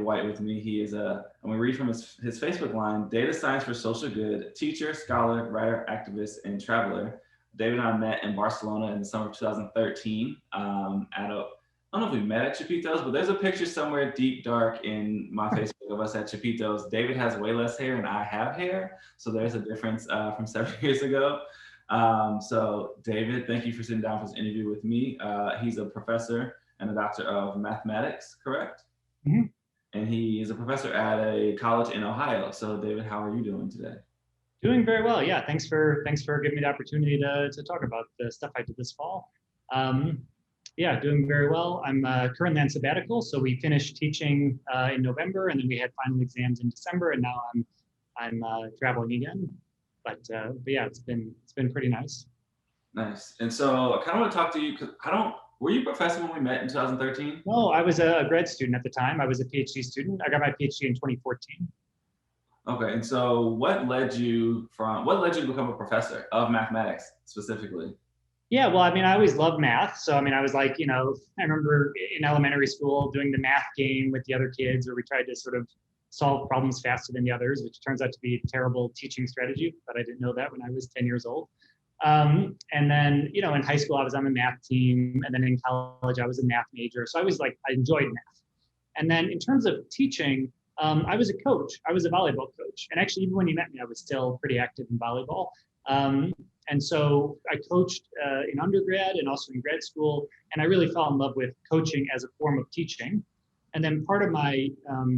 White with me. He is and we read from his Facebook line, data science for social good, teacher, scholar, writer, activist, and traveler. David and I met in Barcelona in the summer of 2013 I don't know if we met at Chapitos, but there's a picture somewhere deep dark in my Facebook of us at Chapitos. David has way less hair and I have hair. So there's a difference from several years ago. So David, thank you for sitting down for this interview with me. He's a professor and a doctor of mathematics, correct? Mm-hmm. And he is a professor at a college in Ohio. So David, how are you doing today? Doing very well. Yeah, thanks for giving me the opportunity to talk about the stuff I did this fall. Yeah, doing very well. I'm currently on sabbatical, so we finished teaching in November, and then we had final exams in December, and now I'm traveling again. But yeah, it's been pretty nice. Nice. And so I kind of want to talk to you because were you a professor when we met in 2013? No, I was a grad student at the time. I was a PhD student. I got my PhD in 2014. Okay, and so what led you to become a professor of mathematics specifically? Yeah, well, I mean, I always loved math. So, I mean, I was like, I remember in elementary school doing the math game with the other kids where we tried to sort of solve problems faster than the others, which turns out to be a terrible teaching strategy, but I didn't know that when I was 10 years old. And then, in high school, I was on the math team. And then in college, I was a math major. So I enjoyed math. And then in terms of teaching, I was a coach. I was a volleyball coach. And actually, even when you met me, I was still pretty active in volleyball. And so I coached in undergrad and also in grad school, and I really fell in love with coaching as a form of teaching. And then part of my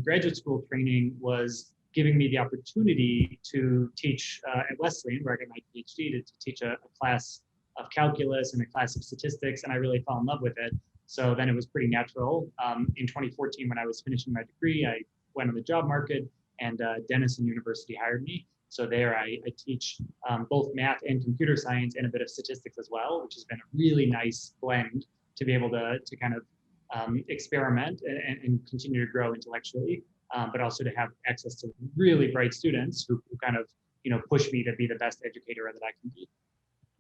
graduate school training was giving me the opportunity to teach at Wesleyan, where I got my PhD, to teach a class of calculus and a class of statistics, and I really fell in love with it. So then it was pretty natural. In 2014, when I was finishing my degree, I went on the job market, and Denison University hired me. So there I teach both math and computer science and a bit of statistics as well, which has been a really nice blend to be able to kind of experiment and continue to grow intellectually, but also to have access to really bright students who kind of, push me to be the best educator that I can be.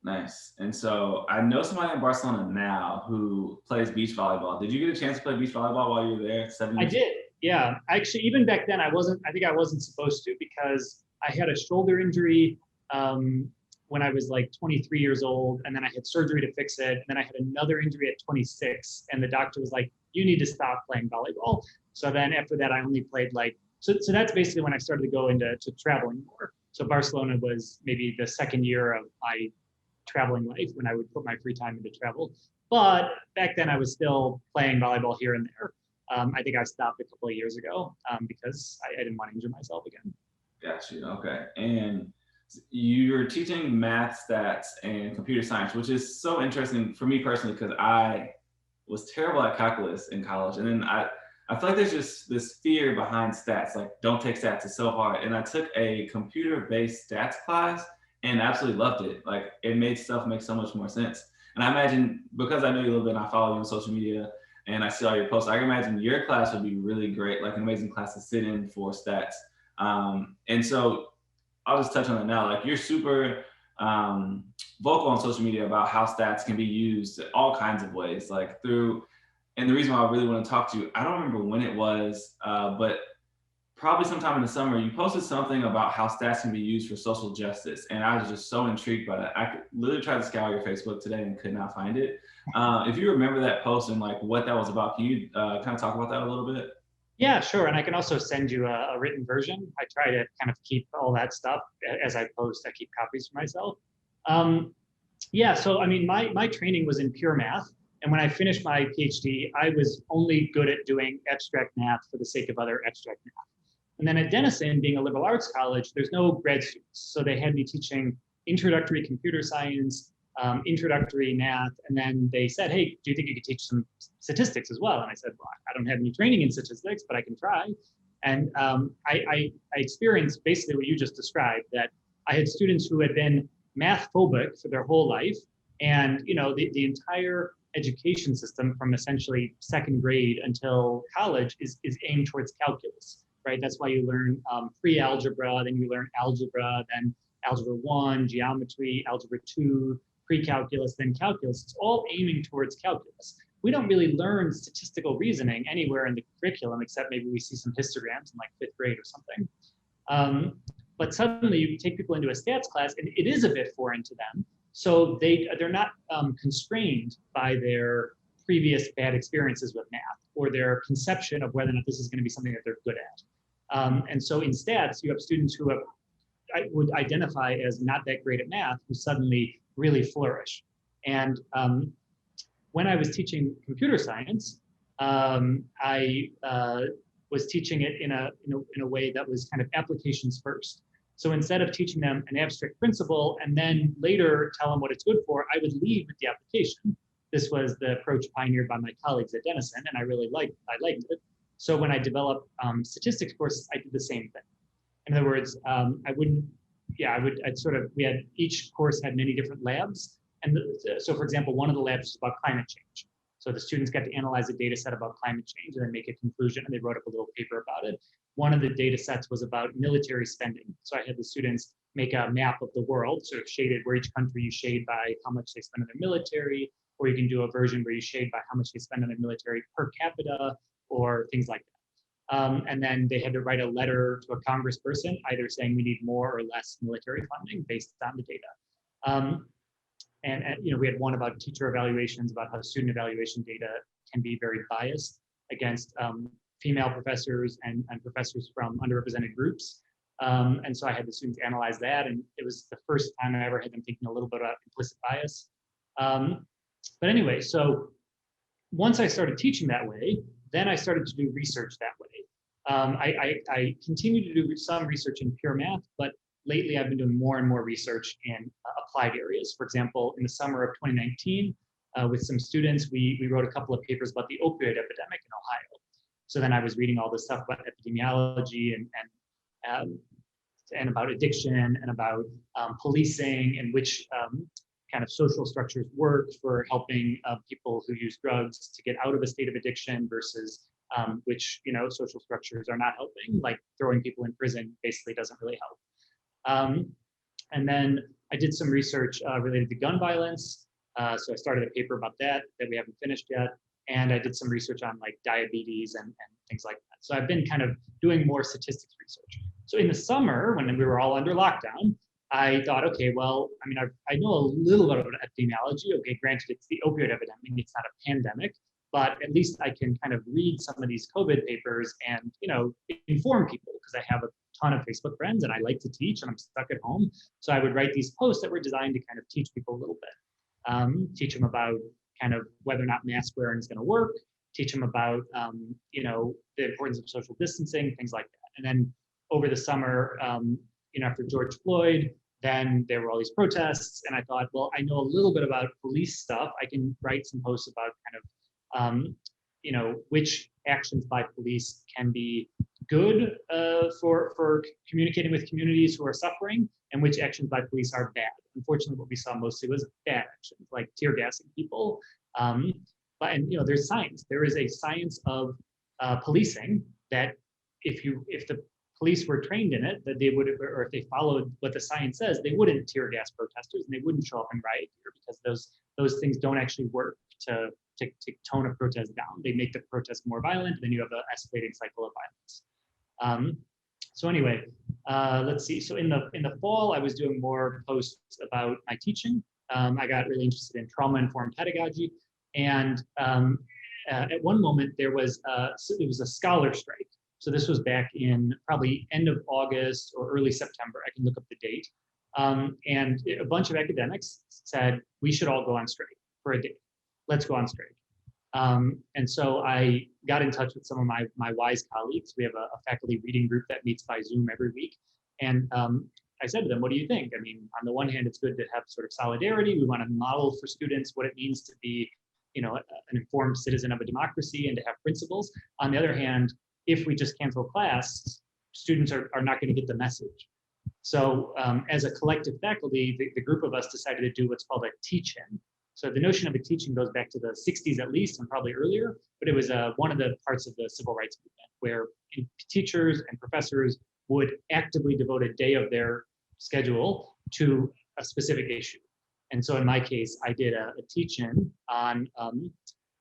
Nice. And so I know somebody in Barcelona now who plays beach volleyball. Did you get a chance to play beach volleyball while you were there? I did. Yeah. Actually, even back then, I think I wasn't supposed to because I had a shoulder injury when I was like 23 years old, and then I had surgery to fix it. And then I had another injury at 26, and the doctor was like, you need to stop playing volleyball. So then after that, I only played so that's basically when I started to go into traveling more. So Barcelona was maybe the second year of my traveling life when I would put my free time into travel. But back then I was still playing volleyball here and there. I think I stopped a couple of years ago because I didn't want to injure myself again. Got you. Okay. And you're teaching math, stats, and computer science, which is so interesting for me personally because I was terrible at calculus in college. And then I feel like there's just this fear behind stats, like don't take stats, it's so hard. And I took a computer-based stats class and absolutely loved it. Like it made stuff make so much more sense. And I imagine, because I know you a little bit and I follow you on social media and I see all your posts, I can imagine your class would be really great, like an amazing class to sit in for stats. And so I'll just touch on it now. Like you're super vocal on social media about how stats can be used all kinds of ways, and the reason why I really want to talk to you, I don't remember when it was, but probably sometime in the summer, you posted something about how stats can be used for social justice. And I was just so intrigued by that. I could literally try to scour your Facebook today and could not find it. If you remember that post and like what that was about, can you kind of talk about that a little bit? Yeah, sure. And I can also send you a written version. I try to kind of keep all that stuff as I post. I keep copies for myself. Yeah, so I mean, my training was in pure math. And when I finished my PhD, I was only good at doing abstract math for the sake of other abstract math. And then at Denison, being a liberal arts college, there's no grad students. So they had me teaching introductory computer science, introductory math, and then they said, hey, do you think you could teach some statistics as well? And I said, well, I don't have any training in statistics, but I can try. And I experienced basically what you just described, that I had students who had been math phobic for their whole life. And the entire education system from essentially second grade until college is aimed towards calculus, right? That's why you learn pre-algebra, then you learn algebra, then algebra 1, geometry, algebra 2, pre-calculus, then calculus. It's all aiming towards calculus, we don't really learn statistical reasoning anywhere in the curriculum, except maybe we see some histograms in like 5th grade or something. But suddenly you take people into a stats class and it is a bit foreign to them. So they're not constrained by their previous bad experiences with math or their conception of whether or not this is going to be something that they're good at. And so in stats, you have students who I would identify as not that great at math who suddenly really flourish. And when I was teaching computer science, I was teaching it in a way that was kind of applications first. So instead of teaching them an abstract principle and then later tell them what it's good for, I would lead with the application. This was the approach pioneered by my colleagues at Denison, and I liked it. So when I developed statistics courses, I did the same thing. In other words, each course had many different labs. And so for example, one of the labs was about climate change. So the students got to analyze a data set about climate change and then make a conclusion, and they wrote up a little paper about it. One of the data sets was about military spending. So I had the students make a map of the world, sort of shaded where each country you shade by how much they spend on their military, or you can do a version where you shade by how much they spend on their military per capita, or things like that. And then they had to write a letter to a congressperson, either saying we need more or less military funding based on the data. And we had one about teacher evaluations, about how student evaluation data can be very biased against female professors and professors from underrepresented groups. And so I had the students analyze that, and it was the first time I ever had them thinking a little bit about implicit bias. But anyway, so once I started teaching that way, then I started to do research that way. I continue to do some research in pure math, but lately I've been doing more and more research in applied areas. For example, in the summer of 2019, with some students, we wrote a couple of papers about the opioid epidemic in Ohio. So then I was reading all this stuff about epidemiology and about addiction and about policing and which kind of social structures work for helping people who use drugs to get out of a state of addiction versus which social structures are not helping, like throwing people in prison basically doesn't really help. And then I did some research related to gun violence. So I started a paper about that we haven't finished yet. And I did some research on like diabetes and things like that. So I've been kind of doing more statistics research. So in the summer, when we were all under lockdown, I thought, okay, well, I mean, I know a little bit about epidemiology. Okay, granted, it's the opioid epidemic, it's not a pandemic, but at least I can kind of read some of these COVID papers and, inform people, because I have a ton of Facebook friends and I like to teach and I'm stuck at home. So I would write these posts that were designed to kind of teach people a little bit, teach them about kind of whether or not mask wearing is going to work, teach them about, the importance of social distancing, things like that. And then over the summer, after George Floyd, then there were all these protests, and I thought, well, I know a little bit about police stuff. I can write some posts about kind of, which actions by police can be good for communicating with communities who are suffering, and which actions by police are bad. Unfortunately, what we saw mostly was bad actions, like tear gassing people. But there's science. There is a science of policing that if the police were trained in it, that they would, or if they followed what the science says, they wouldn't tear gas protesters and they wouldn't show up in riot gear, because those things don't actually work to tone a protest down. They make the protest more violent, and then you have an escalating cycle of violence. So anyway, let's see. So in the fall, I was doing more posts about my teaching. I got really interested in trauma-informed pedagogy, and at one moment it was a scholar strike. So this was back in probably end of August or early September. I can look up the date. And a bunch of academics said, we should all go on strike for a day. Let's go on strike. And so I got in touch with some of my WISE colleagues. We have a faculty reading group that meets by Zoom every week. And I said to them, what do you think? I mean, on the one hand, it's good to have sort of solidarity. We want to model for students what it means to be, an informed citizen of a democracy and to have principles. On the other hand, if we just cancel class, students are not going to get the message. So as a collective faculty, the group of us decided to do what's called a teach-in. So the notion of a teach-in goes back to the 60s at least, and probably earlier, but it was one of the parts of the civil rights movement where teachers and professors would actively devote a day of their schedule to a specific issue. And so in my case, I did a teach-in on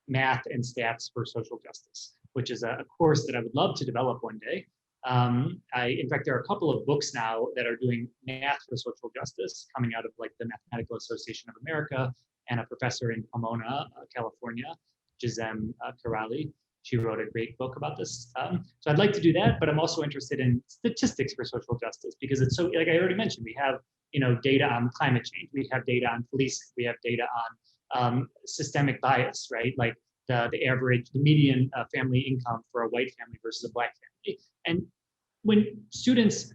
Math and Stats for Social Justice, which is a course that I would love to develop one day. In fact, there are a couple of books now that are doing math for social justice coming out of like the Mathematical Association of America, and a professor in Pomona, California, Jizem Karali. She wrote a great book about this. So I'd like to do that, but I'm also interested in statistics for social justice because it's so, like I already mentioned, we have data on climate change, we have data on policing, we have data on systemic bias, right? Like the median family income for a white family versus a black family. And when students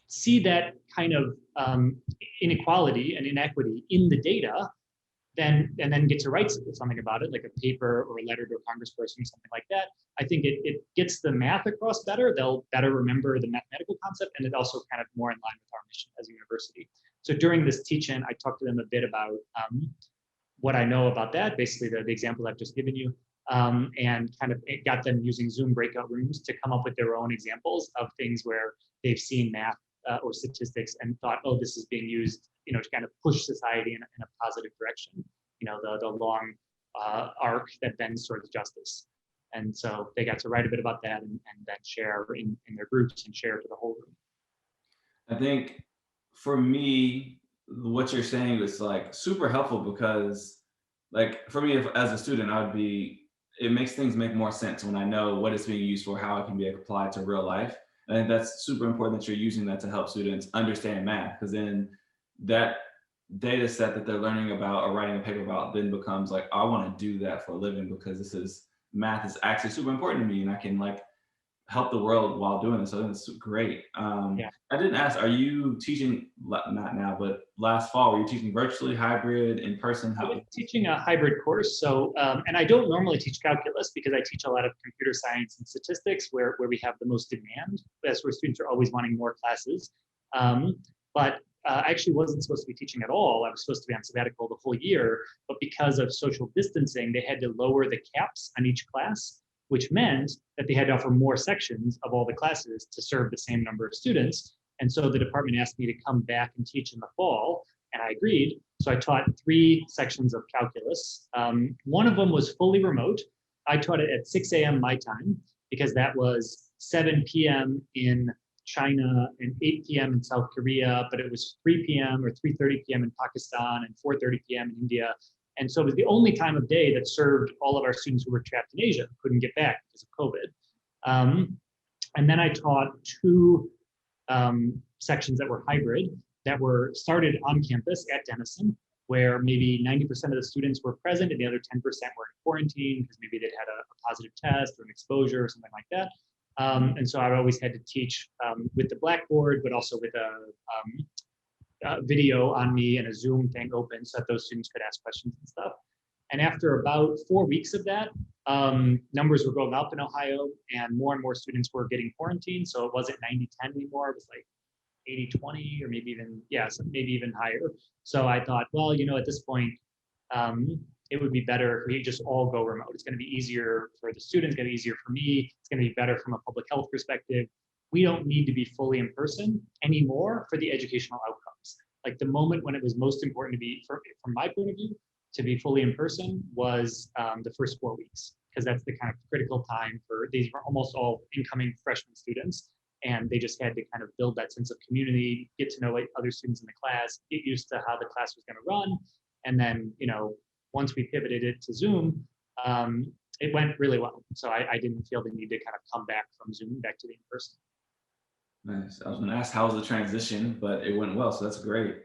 see that kind of inequality and inequity in the data, and then get to write something about it, like a paper or a letter to a congressperson, something like that, I think it gets the math across better. They'll better remember the mathematical concept, and it also kind of more in line with our mission as a university. So during this teach-in, I talked to them a bit about what I know about that, basically the example I've just given you, and kind of got them using Zoom breakout rooms to come up with their own examples of things where they've seen math or statistics and thought, oh, this is being used, to kind of push society in a positive direction. The long arc that bends towards justice. And so they got to write a bit about that and then share in their groups and share to the whole room. I think for me, what you're saying is like super helpful because like for me, as a student, it makes things make more sense when I know what it's being used for, how it can be applied to real life. I think that's super important that you're using that to help students understand math, because then that data set that they're learning about or writing a paper about then becomes like, I want to do that for a living because math is actually super important to me and I can like help the world while doing this. So I think it's great. Yeah. I didn't ask, are you teaching, not now, but last fall, were you teaching virtually, hybrid, in person? I was teaching a hybrid course. So, and I don't normally teach calculus because I teach a lot of computer science and statistics where we have the most demand. That's where students are always wanting more classes. But I actually wasn't supposed to be teaching at all. I was supposed to be on sabbatical the whole year, but because of social distancing, they had to lower the caps on each class, which meant that they had to offer more sections of all the classes to serve the same number of students. And so the department asked me to come back and teach in the fall, and I agreed. So I taught 3 sections of calculus. One of them was fully remote. I taught it at 6 a.m. my time because that was 7 p.m. in China and 8 p.m. in South Korea, but it was 3 p.m. or 3:30 p.m. in Pakistan and 4:30 p.m. in India. And so it was the only time of day that served all of our students who were trapped in Asia, couldn't get back because of COVID. And then I taught 2 sections that were hybrid that were started on campus at Denison, where maybe 90% of the students were present and the other 10% were in quarantine because maybe they'd had a positive test or an exposure or something like that. And so I always had to teach with the Blackboard, but also with a video on me and a Zoom thing open so that those students could ask questions and stuff. And after about 4 weeks of that, numbers were going up in Ohio and more students were getting quarantined. So it wasn't 90-10 anymore. It was like 80-20 or maybe even higher. So I thought, well, at this point, it would be better if we just all go remote. It's going to be easier for the students, it's going to be easier for me. It's going to be better from a public health perspective. We don't need to be fully in person anymore for the educational outcomes. Like the moment when it was most important to be, from my point of view, to be fully in person was the first 4 weeks, because that's the kind of critical time for, these were almost all incoming freshman students. And they just had to kind of build that sense of community, get to know other students in the class, get used to how the class was going to run. And then, once we pivoted it to Zoom, it went really well. So I didn't feel the need to kind of come back from Zoom back to the in-person. Nice. I was going to ask how was the transition, but it went well. So that's great.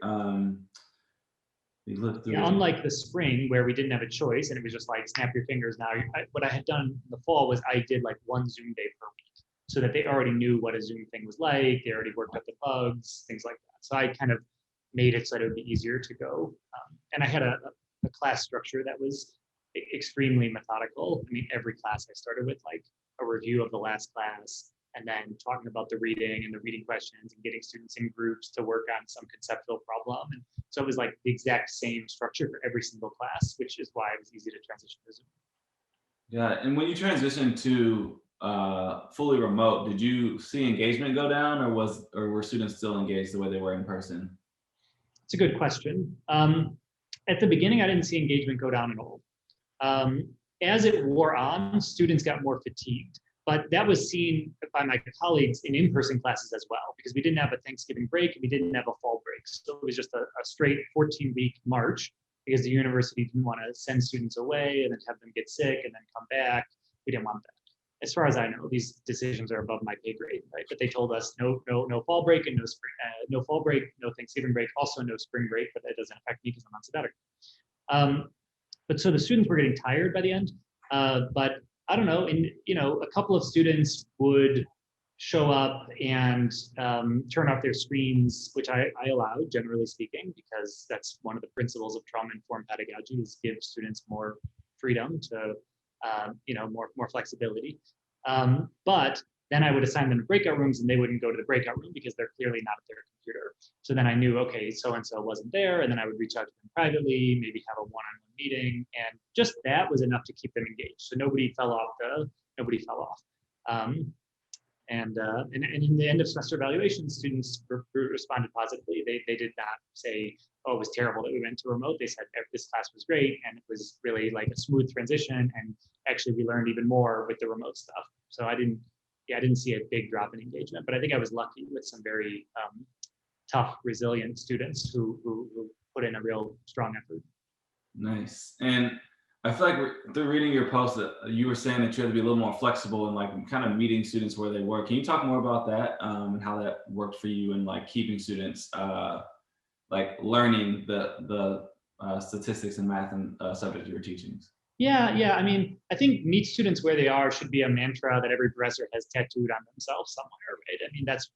Unlike the spring where we didn't have a choice and it was just like, snap your fingers now. What I had done in the fall was I did like 1 Zoom day per week so that they already knew what a Zoom thing was like. They already worked out the bugs, things like that. So I kind of made it so that it would be easier to go. And I had a class structure that was extremely methodical. I mean, every class I started with like a review of the last class and then talking about the reading and the reading questions and getting students in groups to work on some conceptual problem. And so it was like the exact same structure for every single class, which is why it was easy to transition to Zoom. Yeah, and when you transitioned to fully remote, did you see engagement go down, or were students still engaged the way they were in person? It's a good question. At the beginning, I didn't see engagement go down at all. as it wore on, students got more fatigued. But that was seen by my colleagues in in-person classes as well, because we didn't have a Thanksgiving break and we didn't have a fall break. So it was just a straight 14-week March, because the university didn't want to send students away and then have them get sick and then come back. We didn't want that. As far as I know, these decisions are above my pay grade, right? But they told us no fall break and no spring, no fall break, no Thanksgiving break, also no spring break, but that doesn't affect me because I'm on sabbatical. But so the students were getting tired by the end. But I don't know, and a couple of students would show up and turn off their screens, which I allowed, generally speaking, because that's one of the principles of trauma-informed pedagogy, is give students more freedom to, more flexibility. But then I would assign them to breakout rooms and they wouldn't go to the breakout room because they're clearly not at their computer. So then I knew, okay, so-and-so wasn't there. And then I would reach out to them privately, maybe have a one-on-one meeting. And just that was enough to keep them engaged. So nobody fell off. And in the end of semester evaluation, students responded positively. They did not say, oh, it was terrible that we went to remote. They said this class was great and it was really like a smooth transition. And actually we learned even more with the remote stuff. So I didn't see a big drop in engagement, but I think I was lucky with some very tough, resilient students who put in a real strong effort. Nice. And I feel like through reading your post that you were saying that you had to be a little more flexible and like kind of meeting students where they were. Can you talk more about that and how that worked for you and like keeping students like learning the statistics and math and subjects you were teaching? Yeah. I mean, I think meet students where they are should be a mantra that every professor has tattooed on themselves somewhere, right? I mean, that's,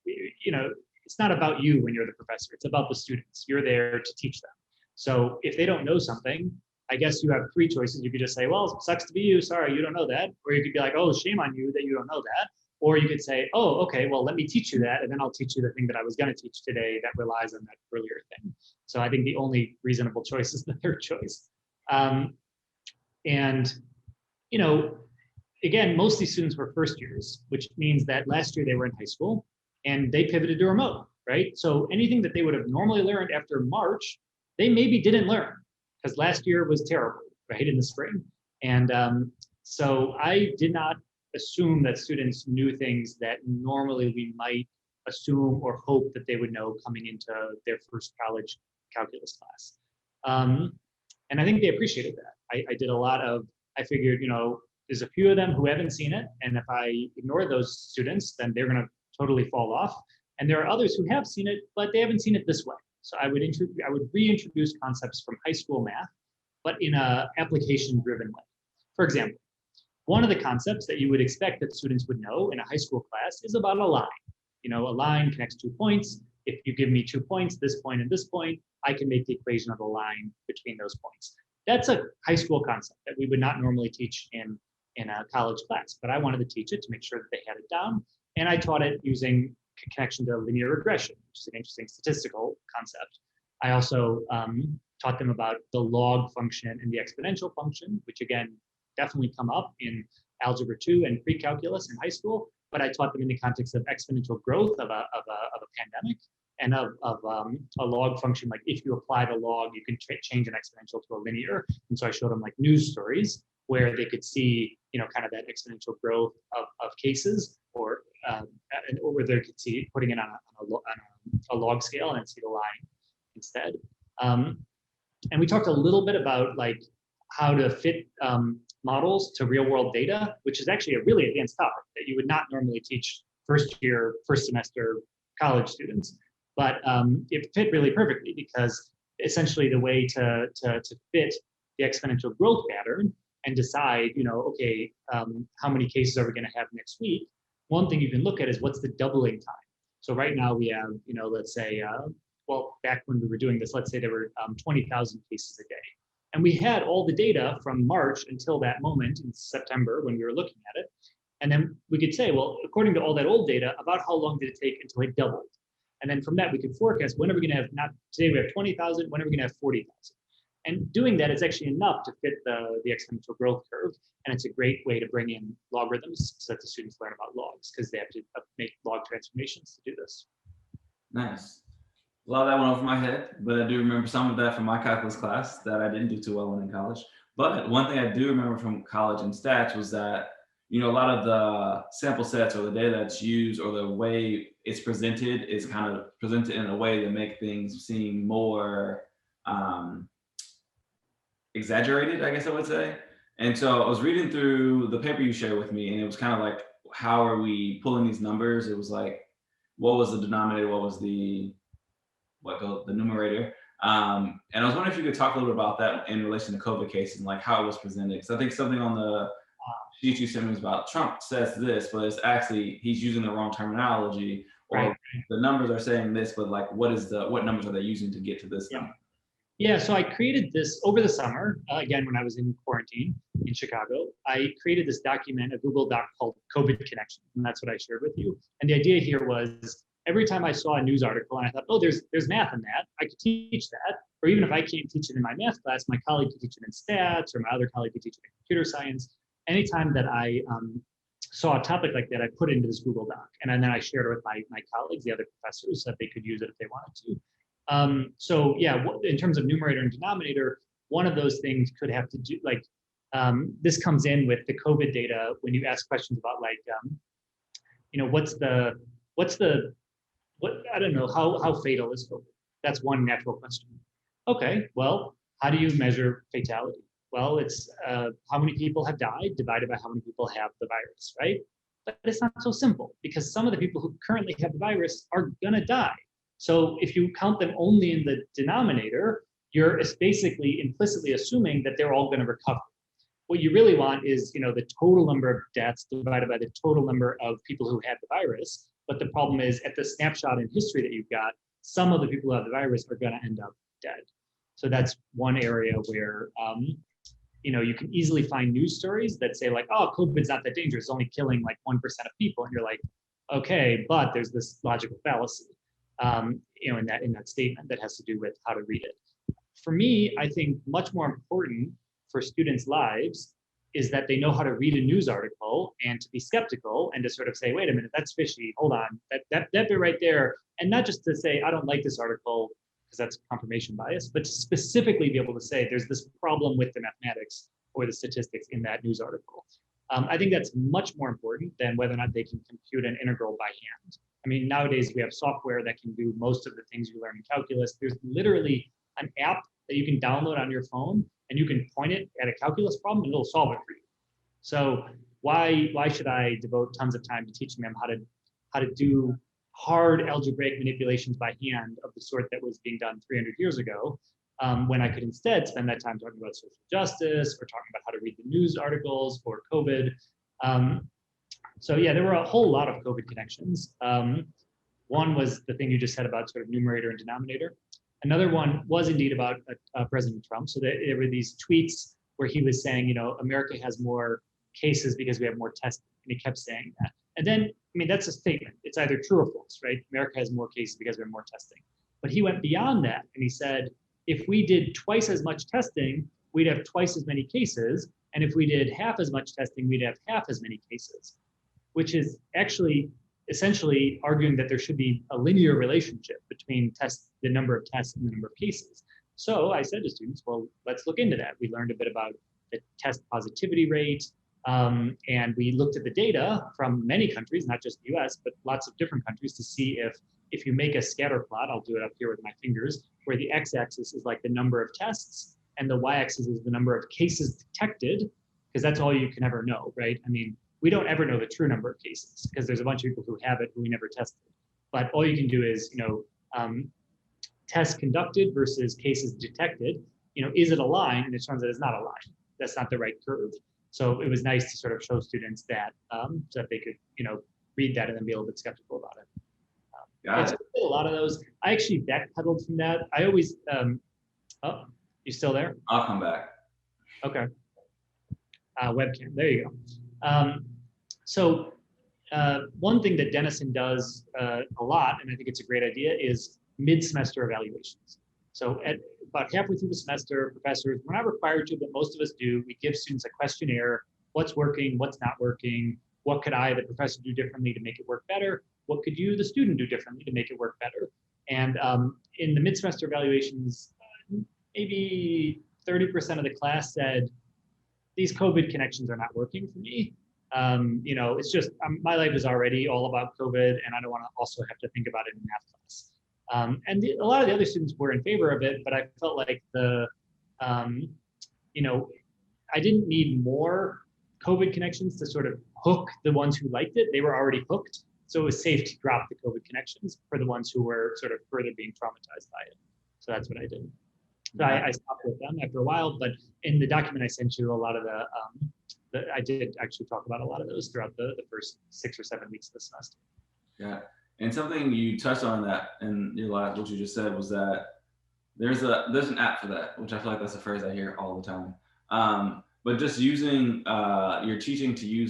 it's not about you when you're the professor. It's about the students. You're there to teach them. So if they don't know something, I guess you have three choices. You could just say, well, sucks to be you. Sorry, you don't know that. Or you could be like, oh, shame on you that you don't know that. Or you could say, oh, okay, well, let me teach you that. And then I'll teach you the thing that I was going to teach today that relies on that earlier thing. So I think the only reasonable choice is the third choice. And, again, most of these students were first years, which means that last year they were in high school and they pivoted to remote, right? So anything that they would have normally learned after March, they maybe didn't learn because last year was terrible, right, in the spring. And so I did not assume that students knew things that normally we might assume or hope that they would know coming into their first college calculus class. And I think they appreciated that. I did a lot of, I figured, there's a few of them who haven't seen it. And if I ignore those students, then they're going to totally fall off. And there are others who have seen it, but they haven't seen it this way. So I would reintroduce concepts from high school math, but in an application-driven way. For example, one of the concepts that you would expect that students would know in a high school class is about a line. A line connects 2 points. If you give me 2 points, this point and this point, I can make the equation of the line between those points. That's a high school concept that we would not normally teach in a college class, but I wanted to teach it to make sure that they had it down. And I taught it using connection to linear regression, which is an interesting statistical concept. I also taught them about the log function and the exponential function, which again, definitely come up in Algebra 2 and pre-calculus in high school, but I taught them in the context of exponential growth of a pandemic and of a log function. Like if you apply the log, you can change an exponential to a linear. And so I showed them like news stories where they could see, kind of that exponential growth of cases, or where they could see putting it on a log scale and see the line instead. And we talked a little bit about like how to fit models to real world data, which is actually a really advanced topic that you would not normally teach first semester college students. But it fit really perfectly because essentially the way to fit the exponential growth pattern and decide, how many cases are we going to have next week? One thing you can look at is what's the doubling time. So right now we have, let's say, back when we were doing this, let's say there were 20,000 cases a day. And we had all the data from March until that moment in September when we were looking at it. And then we could say, well, according to all that old data, about how long did it take until it doubled? And then from that, we could forecast when are we going to have, not today we have 20,000, when are we going to have 40,000? And doing that is actually enough to fit the exponential growth curve. And it's a great way to bring in logarithms so that the students learn about logs because they have to make log transformations to do this. Nice. A lot of that went over my head, but I do remember some of that from my calculus class that I didn't do too well in college. But one thing I do remember from college and stats was that, a lot of the sample sets or the data that's used or the way it's presented is kind of presented in a way to make things seem more um, exaggerated, I guess I would say. And so I was reading through the paper you shared with me, and it was kind of like, how are we pulling these numbers? It was like, what was the denominator? What was the numerator? And I was wondering if you could talk a little bit about that in relation to COVID cases and like how it was presented. Because I think something on the sheet you sent me was about Trump says this, but it's actually he's using the wrong terminology, or Right. the numbers are saying this, but like what numbers are they using to get to this number? Yeah, so I created this over the summer, again, when I was in quarantine in Chicago. I created this document, a Google Doc called COVID Connection, and that's what I shared with you. And the idea here was every time I saw a news article and I thought, oh, there's math in that, I could teach that. Or even if I can't teach it in my math class, my colleague could teach it in stats, or my other colleague could teach it in computer science. Anytime that I saw a topic like that, I put it into this Google Doc. And then I shared it with my colleagues, the other professors, so that they could use it if they wanted to. So yeah, in terms of numerator and denominator, one of those things could have to do like, this comes in with the COVID data when you ask questions about like, I don't know, how fatal is COVID? That's one natural question. Okay, well, how do you measure fatality? Well, it's how many people have died divided by how many people have the virus, right? But it's not so simple because some of the people who currently have the virus are gonna die. So if you count them only in the denominator, you're basically implicitly assuming that they're all going to recover. What you really want is, the total number of deaths divided by the total number of people who had the virus. But the problem is, at the snapshot in history that you've got, some of the people who have the virus are going to end up dead. So that's one area where, you can easily find news stories that say like, oh, COVID's not that dangerous, it's only killing like 1% of people. And you're like, okay, but there's this logical fallacy. In that statement that has to do with how to read it. For me, I think much more important for students' lives is that they know how to read a news article and to be skeptical and to sort of say, wait a minute, that's fishy. Hold on, that bit right there, and not just to say I don't like this article because that's confirmation bias, but to specifically be able to say there's this problem with the mathematics or the statistics in that news article. I think that's much more important than whether or not they can compute an integral by hand. I mean, nowadays we have software that can do most of the things you learn in calculus. There's literally an app that you can download on your phone and you can point it at a calculus problem and it'll solve it for you. So why should I devote tons of time to teaching them how to do hard algebraic manipulations by hand of the sort that was being done 300 years ago, when I could instead spend that time talking about social justice or talking about how to read the news articles or COVID. So yeah, there were a whole lot of COVID connections. One was the thing you just said about sort of numerator and denominator. Another one was indeed about President Trump. So there were these tweets where he was saying, America has more cases because we have more testing, and he kept saying that. And then, I mean, that's a statement. It's either true or false, right? America has more cases because we have more testing. But he went beyond that, and he said, if we did twice as much testing, we'd have twice as many cases. And if we did half as much testing, we'd have half as many cases, which is actually essentially arguing that there should be a linear relationship between the number of tests and the number of cases. So I said to students, well, let's look into that. We learned a bit about the test positivity rate, and we looked at the data from many countries, not just the US, but lots of different countries to see if you make a scatter plot, I'll do it up here with my fingers, where the x-axis is like the number of tests and the y-axis is the number of cases detected, because that's all you can ever know, right? I mean, we don't ever know the true number of cases because there's a bunch of people who have it who we never tested. But all you can do is, tests conducted versus cases detected. Is it a line? And it turns out it's not a line. That's not the right curve. So it was nice to sort of show students that so that they could, read that and then be a little bit skeptical about it. It's a lot of those. I actually backpedaled from that. I always, oh, you still there? I'll come back. Okay. Webcam, there you go. So one thing that Denison does a lot, and I think it's a great idea, is mid-semester evaluations. So at about halfway through the semester, professors, we're not required to, but most of us do, we give students a questionnaire, what's working, what's not working, what could I, the professor, do differently to make it work better, what could you, the student, do differently to make it work better. And in the mid-semester evaluations, maybe 30% of the class said, these COVID connections are not working for me. It's just my life is already all about COVID, and I don't want to also have to think about it in math class. A lot of the other students were in favor of it, but I felt like I didn't need more COVID connections to sort of hook the ones who liked it. They were already hooked. So it was safe to drop the COVID connections for the ones who were sort of further being traumatized by it. So that's what I did. So I stopped with them after a while, but in the document I sent you, a lot of I did actually talk about a lot of those throughout the first 6 or 7 weeks of the semester. Yeah, and something you touched on that in your last, what you just said, was that there's an app for that, which I feel like that's a phrase I hear all the time. But just using your teaching to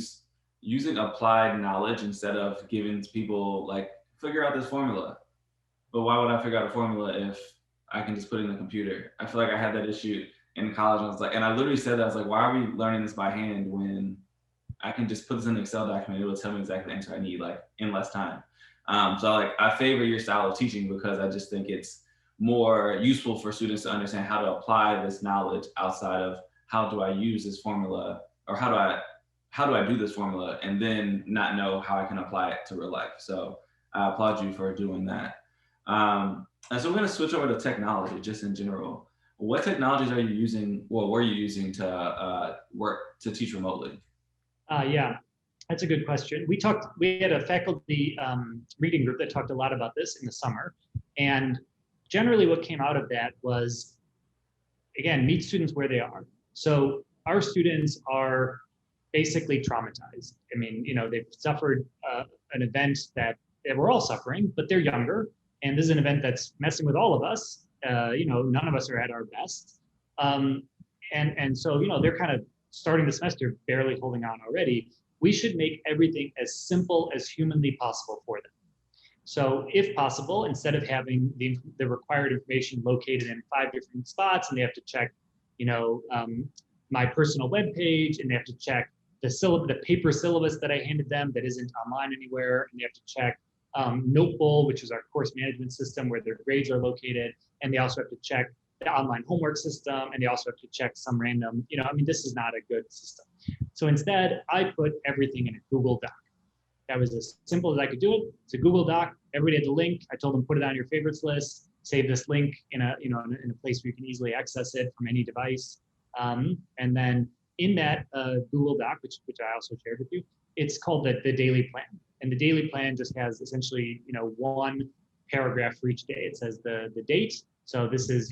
using applied knowledge instead of giving people like, figure out this formula. But why would I figure out a formula if I can just put it in the computer? I feel like I had that issue in college. And I was like, and I literally said that, I was like, why are we learning this by hand when I can just put this in an Excel document? It will tell me exactly the answer I need, like, in less time. So like, I favor your style of teaching because I just think it's more useful for students to understand how to apply this knowledge outside of how do I use this formula, or how do I do this formula, and then not know how I can apply it to real life. So I applaud you for doing that. And so we're going to switch over to technology, just in general. What technologies are you using, or were you using to teach remotely? Yeah, that's a good question. We had a faculty reading group that talked a lot about this in the summer. And generally what came out of that was, again, meet students where they are. So our students are basically traumatized. I mean, they've suffered an event that we're all suffering, but they're younger. And this is an event that's messing with all of us. None of us are at our best. And so, they're kind of starting the semester barely holding on already. We should make everything as simple as humanly possible for them. So if possible, instead of having the required information located in 5 different spots, and they have to check, my personal web page, and they have to check the paper syllabus that I handed them that isn't online anywhere, and they have to check Notebowl, which is our course management system where their grades are located, and they also have to check the online homework system, and they also have to check some random, this is not a good system. So instead, I put everything in a Google Doc. That was as simple as I could do it. It's a Google Doc. Everybody had the link. I told them, put it on your favorites list, save this link in a place where you can easily access it from any device. And then in that Google Doc, which I also shared with you, it's called the daily plan. And the daily plan just has essentially, one paragraph for each day. It says the date. So this is,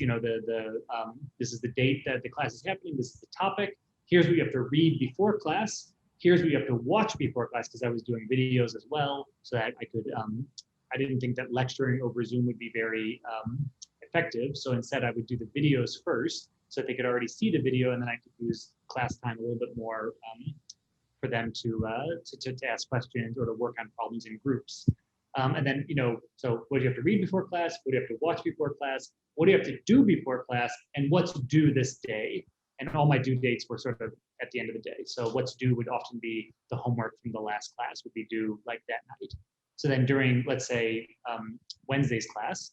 this is the date that the class is happening. This is the topic. Here's what you have to read before class. Here's what you have to watch before class, because I was doing videos as well, so that I could, I didn't think that lecturing over Zoom would be very effective. So instead I would do the videos first, so that they could already see the video, and then I could use class time a little bit more for them to ask questions or to work on problems in groups. And then, so what do you have to read before class? What do you have to watch before class? What do you have to do before class? And what's due this day? And all my due dates were sort of at the end of the day. So what's due would often be the homework from the last class would be due like that night. So then during, let's say, Wednesday's class,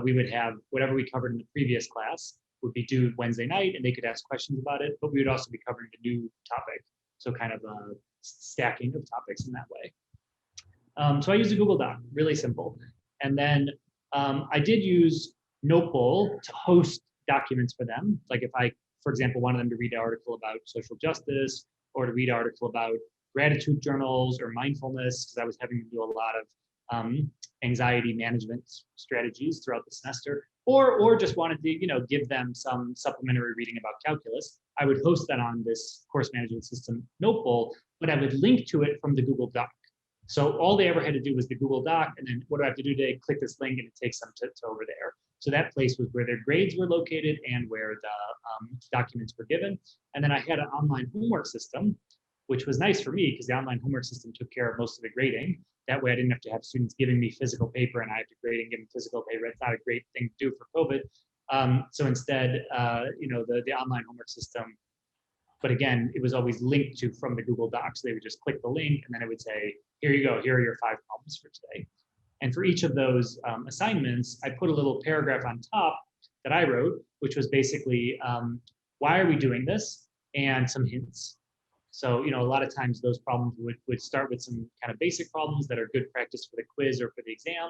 we would have whatever we covered in the previous class would be due Wednesday night, and they could ask questions about it, but we would also be covering a new topic. So kind of a stacking of topics in that way. So I used a Google Doc, really simple. And then I did use Notebowl to host documents for them. Like if I, for example, wanted them to read an article about social justice, or to read an article about gratitude journals or mindfulness, because I was having to do a lot of anxiety management strategies throughout the semester, or just wanted to, give them some supplementary reading about calculus, I would host that on this course management system, Notebowl, but I would link to it from the Google Doc. So all they ever had to do was the Google Doc, and then what do I have to do today? Click this link, and it takes them to over there. So that place was where their grades were located and where the documents were given. And then I had an online homework system, which was nice for me because the online homework system took care of most of the grading. That way I didn't have to have students giving me physical paper and I have to grade and give them physical paper. It's not a great thing to do for COVID. So instead, the online homework system, but again, it was always linked to from the Google Docs. So they would just click the link and then it would say, here you go, here are your 5 problems for today. And for each of those assignments, I put a little paragraph on top that I wrote, which was basically, why are we doing this? and some hints. So, a lot of times those problems would start with some kind of basic problems that are good practice for the quiz or for the exam,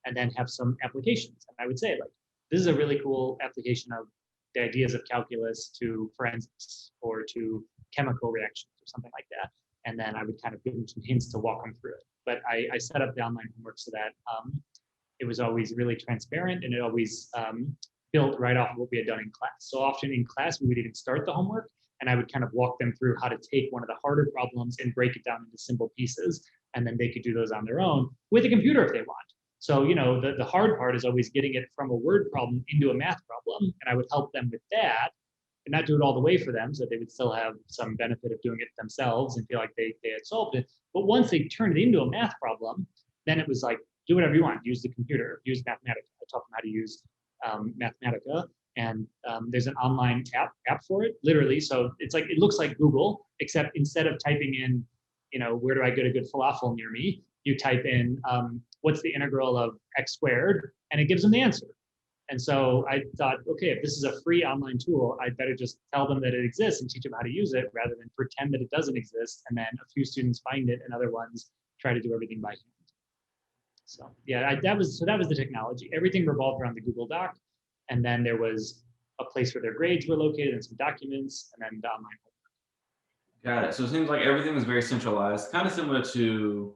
and then have some applications. And I would say, like, this is a really cool application of the ideas of calculus to forensics or to chemical reactions or something like that. And then I would kind of give them some hints to walk them through it. But I set up the online homework so that it was always really transparent, and it always built right off of what we had done in class. So often in class, we would even start the homework, and I would kind of walk them through how to take one of the harder problems and break it down into simple pieces. And then they could do those on their own with a computer if they want. So, the hard part is always getting it from a word problem into a math problem. And I would help them with that and not do it all the way for them, so they would still have some benefit of doing it themselves and feel like they had solved it. But once they turned it into a math problem, then it was like, do whatever you want. Use the computer, use Mathematica. I taught them how to use Mathematica. And there's an online app for it, literally. So it's like, it looks like Google, except instead of typing in, where do I get a good falafel near me? You type in, what's the integral of x squared? And it gives them the answer. And so I thought, okay, if this is a free online tool, I'd better just tell them that it exists and teach them how to use it rather than pretend that it doesn't exist. And then a few students find it and other ones try to do everything by hand. So yeah, that was the technology. Everything revolved around the Google Doc. And then there was a place where their grades were located and some documents, and then the online homework. Got it. So it seems like everything is very centralized, kind of similar to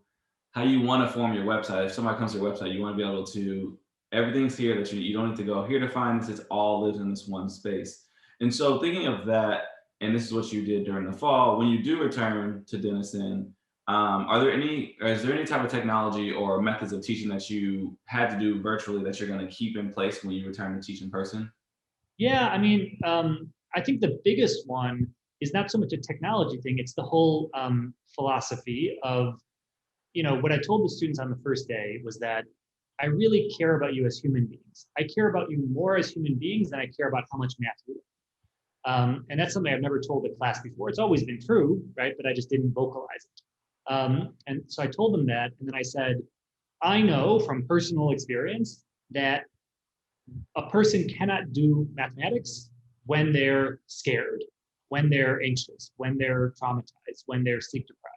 how you want to form your website. If somebody comes to your website, you want to be able to, everything's here that you don't need to go here to find this. It's all lives in this one space. And so thinking of that, and this is what you did during the fall, when you do return to Denison, is there any type of technology or methods of teaching that you had to do virtually that you're going to keep in place when you return to teach in person? Yeah, I mean, I think the biggest one is not so much a technology thing. It's the whole philosophy of, what I told the students on the first day was that I really care about you as human beings. I care about you more as human beings than I care about how much math you do. And that's something I've never told the class before. It's always been true, right? But I just didn't vocalize it. And so I told them that, and then I said, I know from personal experience that a person cannot do mathematics when they're scared, when they're anxious, when they're traumatized, when they're sleep deprived.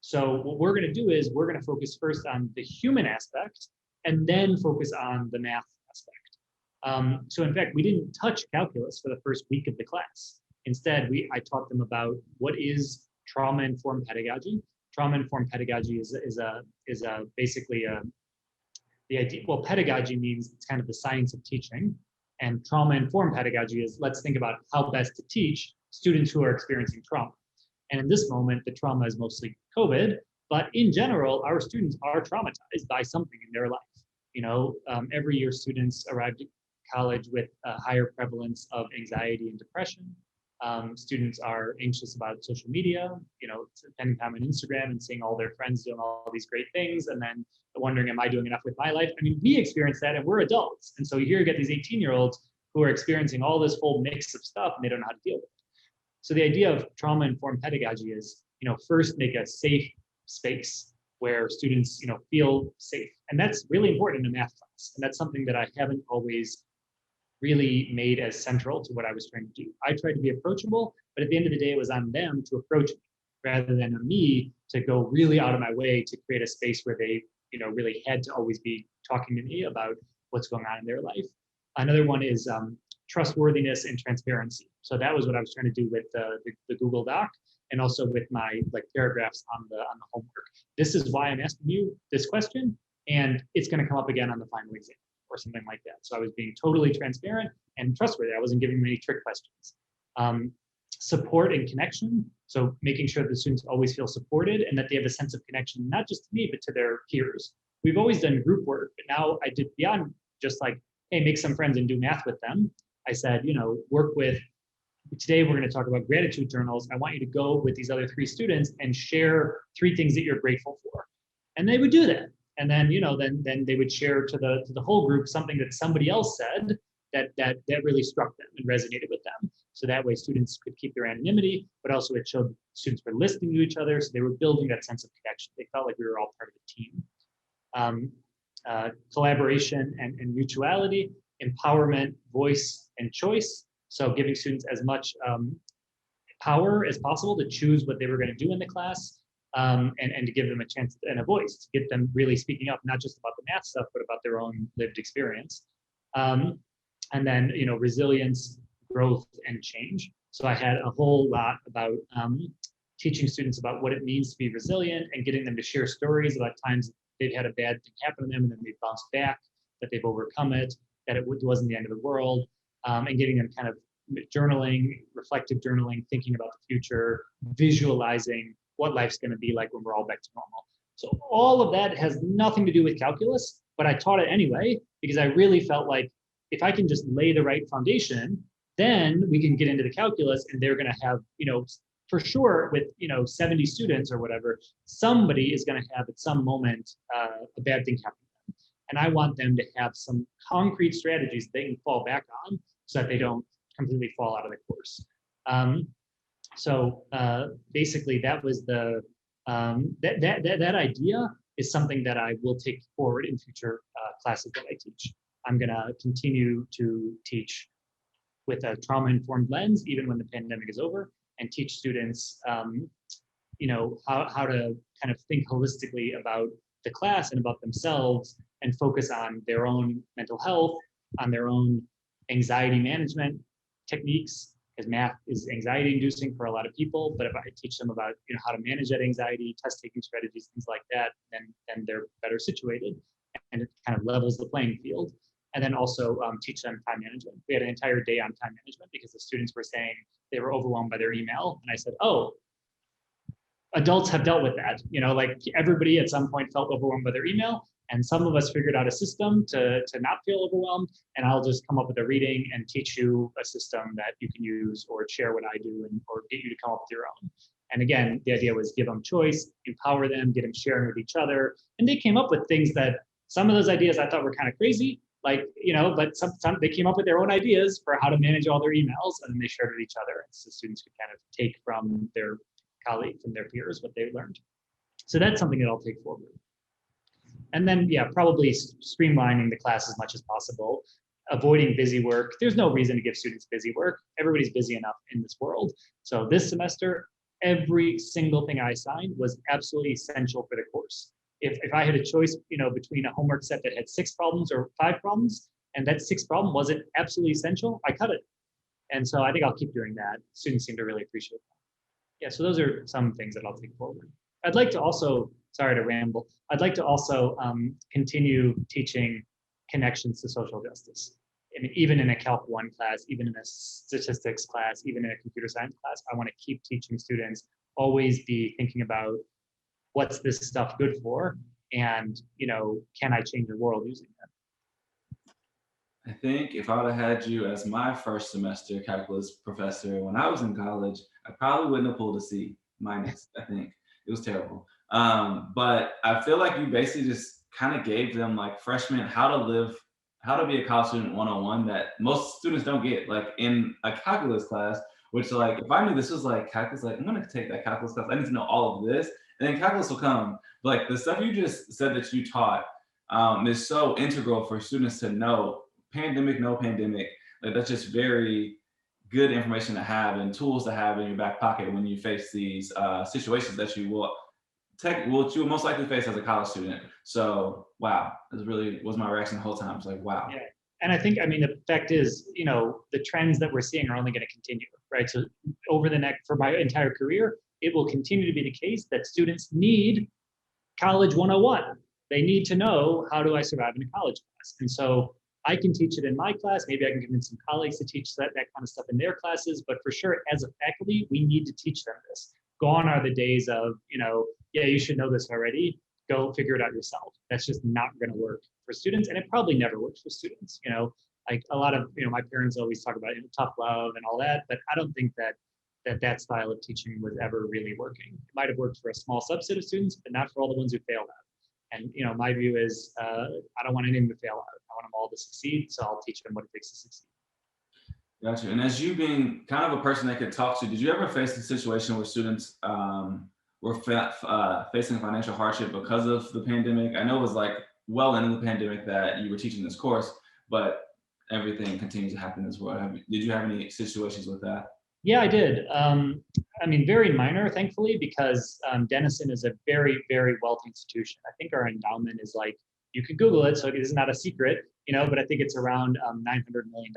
So what we're going to do is we're going to focus first on the human aspect and then focus on the math aspect. So in fact, we didn't touch calculus for the first week of the class. Instead, I taught them about what is trauma-informed pedagogy. Trauma-informed pedagogy is basically the idea. Well, pedagogy means it's kind of the science of teaching, and trauma-informed pedagogy is, let's think about how best to teach students who are experiencing trauma. And in this moment, the trauma is mostly COVID, but in general, our students are traumatized by something in their life. Every year students arrive at college with a higher prevalence of anxiety and depression. Students are anxious about social media, spending time on Instagram and seeing all their friends doing all these great things, and then wondering, am I doing enough with my life? I mean, we experience that, and we're adults. And so here you get these 18-year-olds who are experiencing all this whole mix of stuff, and they don't know how to deal with it. So the idea of trauma-informed pedagogy is, first make a safe space where students, feel safe. And that's really important in a math class. And that's something that I haven't always really made as central to what I was trying to do. I tried to be approachable, but at the end of the day, it was on them to approach me rather than on me to go really out of my way to create a space where they, really had to always be talking to me about what's going on in their life. Another one is trustworthiness and transparency. So that was what I was trying to do with the Google Doc, and also with my paragraphs on the homework. This is why I'm asking you this question, and it's going to come up again on the final exam or something like that. So I was being totally transparent and trustworthy. I wasn't giving them any trick questions. Support and connection. So making sure that the students always feel supported and that they have a sense of connection, not just to me, but to their peers. We've always done group work, but now I did beyond just hey, make some friends and do math with them. I said, work with, today we're going to talk about gratitude journals. I want you to go with these other 3 students and share 3 things that you're grateful for. And they would do that. And then, then they would share to the whole group something that somebody else said that really struck them and resonated with them. So that way students could keep their anonymity, but also it showed students were listening to each other. So they were building that sense of connection. They felt like we were all part of a team. Collaboration and mutuality, empowerment, voice, and choice. So giving students as much power as possible to choose what they were going to do in the class, and to give them a chance and a voice, to get them really speaking up, not just about the math stuff, but about their own lived experience. And then, resilience, growth, and change. So I had a whole lot about teaching students about what it means to be resilient and getting them to share stories about times they've had a bad thing happen to them and then they've bounced back, that they've overcome it, that it wasn't the end of the world, and getting them kind of journaling, reflective journaling, thinking about the future, visualizing what life's going to be like when we're all back to normal. So all of that has nothing to do with calculus, but I taught it anyway because I really felt like if I can just lay the right foundation, then we can get into the calculus, and they're going to have, for sure, with 70 students or whatever, somebody is going to have at some moment a bad thing happen to them, and I want them to have some concrete strategies they can fall back on so that they don't completely fall out of the course. So basically, that was the that idea is something that I will take forward in future classes that I teach. I'm going to continue to teach with a trauma-informed lens, even when the pandemic is over, and teach students, how to kind of think holistically about the class and about themselves, and focus on their own mental health, on their own anxiety management techniques, because math is anxiety-inducing for a lot of people. But if I teach them about how to manage that anxiety, test-taking strategies, things like that, then they're better situated, and it kind of levels the playing field. And then also teach them time management. We had an entire day on time management because the students were saying they were overwhelmed by their email. And I said, oh, adults have dealt with that. Like everybody at some point felt overwhelmed by their email. And some of us figured out a system to not feel overwhelmed. And I'll just come up with a reading and teach you a system that you can use, or share what I do, or get you to come up with your own. And again, the idea was give them choice, empower them, get them sharing with each other. And they came up with things that some of those ideas I thought were kind of crazy. But some they came up with their own ideas for how to manage all their emails, and then they shared with each other. And so students could kind of take from their colleagues and their peers what they learned. So that's something that I'll take forward. And then, probably streamlining the class as much as possible, avoiding busy work. There's no reason to give students busy work. Everybody's busy enough in this world. So this semester, every single thing I assigned was absolutely essential for the course. If I had a choice, between a homework set that had 6 problems or 5 problems, and that 6th problem wasn't absolutely essential, I cut it. And so I think I'll keep doing that. Students seem to really appreciate that. Yeah, so those are some things that I'll take forward. I'd like to also, sorry to ramble, I'd like to also continue teaching connections to social justice. And even in a Calc 1 class, even in a statistics class, even in a computer science class, I want to keep teaching students, always be thinking about what's this stuff good for, and can I change the world using it? I think if I would have had you as my first semester calculus professor when I was in college, I probably wouldn't have pulled a C minus. I think it was terrible. But I feel like you basically just kind of gave them, like, freshmen how to be a college student 101 that most students don't get, like in a calculus class, which, like, if I knew this was like calculus, like, I'm going to take that calculus class, I need to know all of this, and then calculus will come. But like the stuff you just said that you taught is so integral for students to know. Pandemic, no pandemic, like that's just very good information to have and tools to have in your back pocket when you face these situations that you will most likely face as a college student. So wow, this really was my reaction the whole time. It's like, wow. Yeah. And I think, the fact is, the trends that we're seeing are only going to continue, right? So for my entire career, it will continue to be the case that students need college 101. They need to know, how do I survive in a college class? And so I can teach it in my class. Maybe I can convince some colleagues to teach that kind of stuff in their classes. But for sure, as a faculty, we need to teach them this. Gone are the days of, you should know this already. Go figure it out yourself. That's just not going to work for students. And it probably never works for students. Like a lot of, my parents always talk about tough love and all that. But I don't think that style of teaching was ever really working. It might have worked for a small subset of students, but not for all the ones who failed out. And my view is I don't want anyone to fail out. I want them all to succeed, so I'll teach them what it takes to succeed. Gotcha. And as you being kind of a person that could talk to, did you ever face a situation where students were facing financial hardship because of the pandemic? I know it was like well into the pandemic that you were teaching this course, but everything continues to happen as well. Did you have any situations with that? Yeah, I did. I mean, very minor, thankfully, because Denison is a very, very wealthy institution. I think our endowment is like, you can Google it, so it is not a secret, but I think it's around $900 million.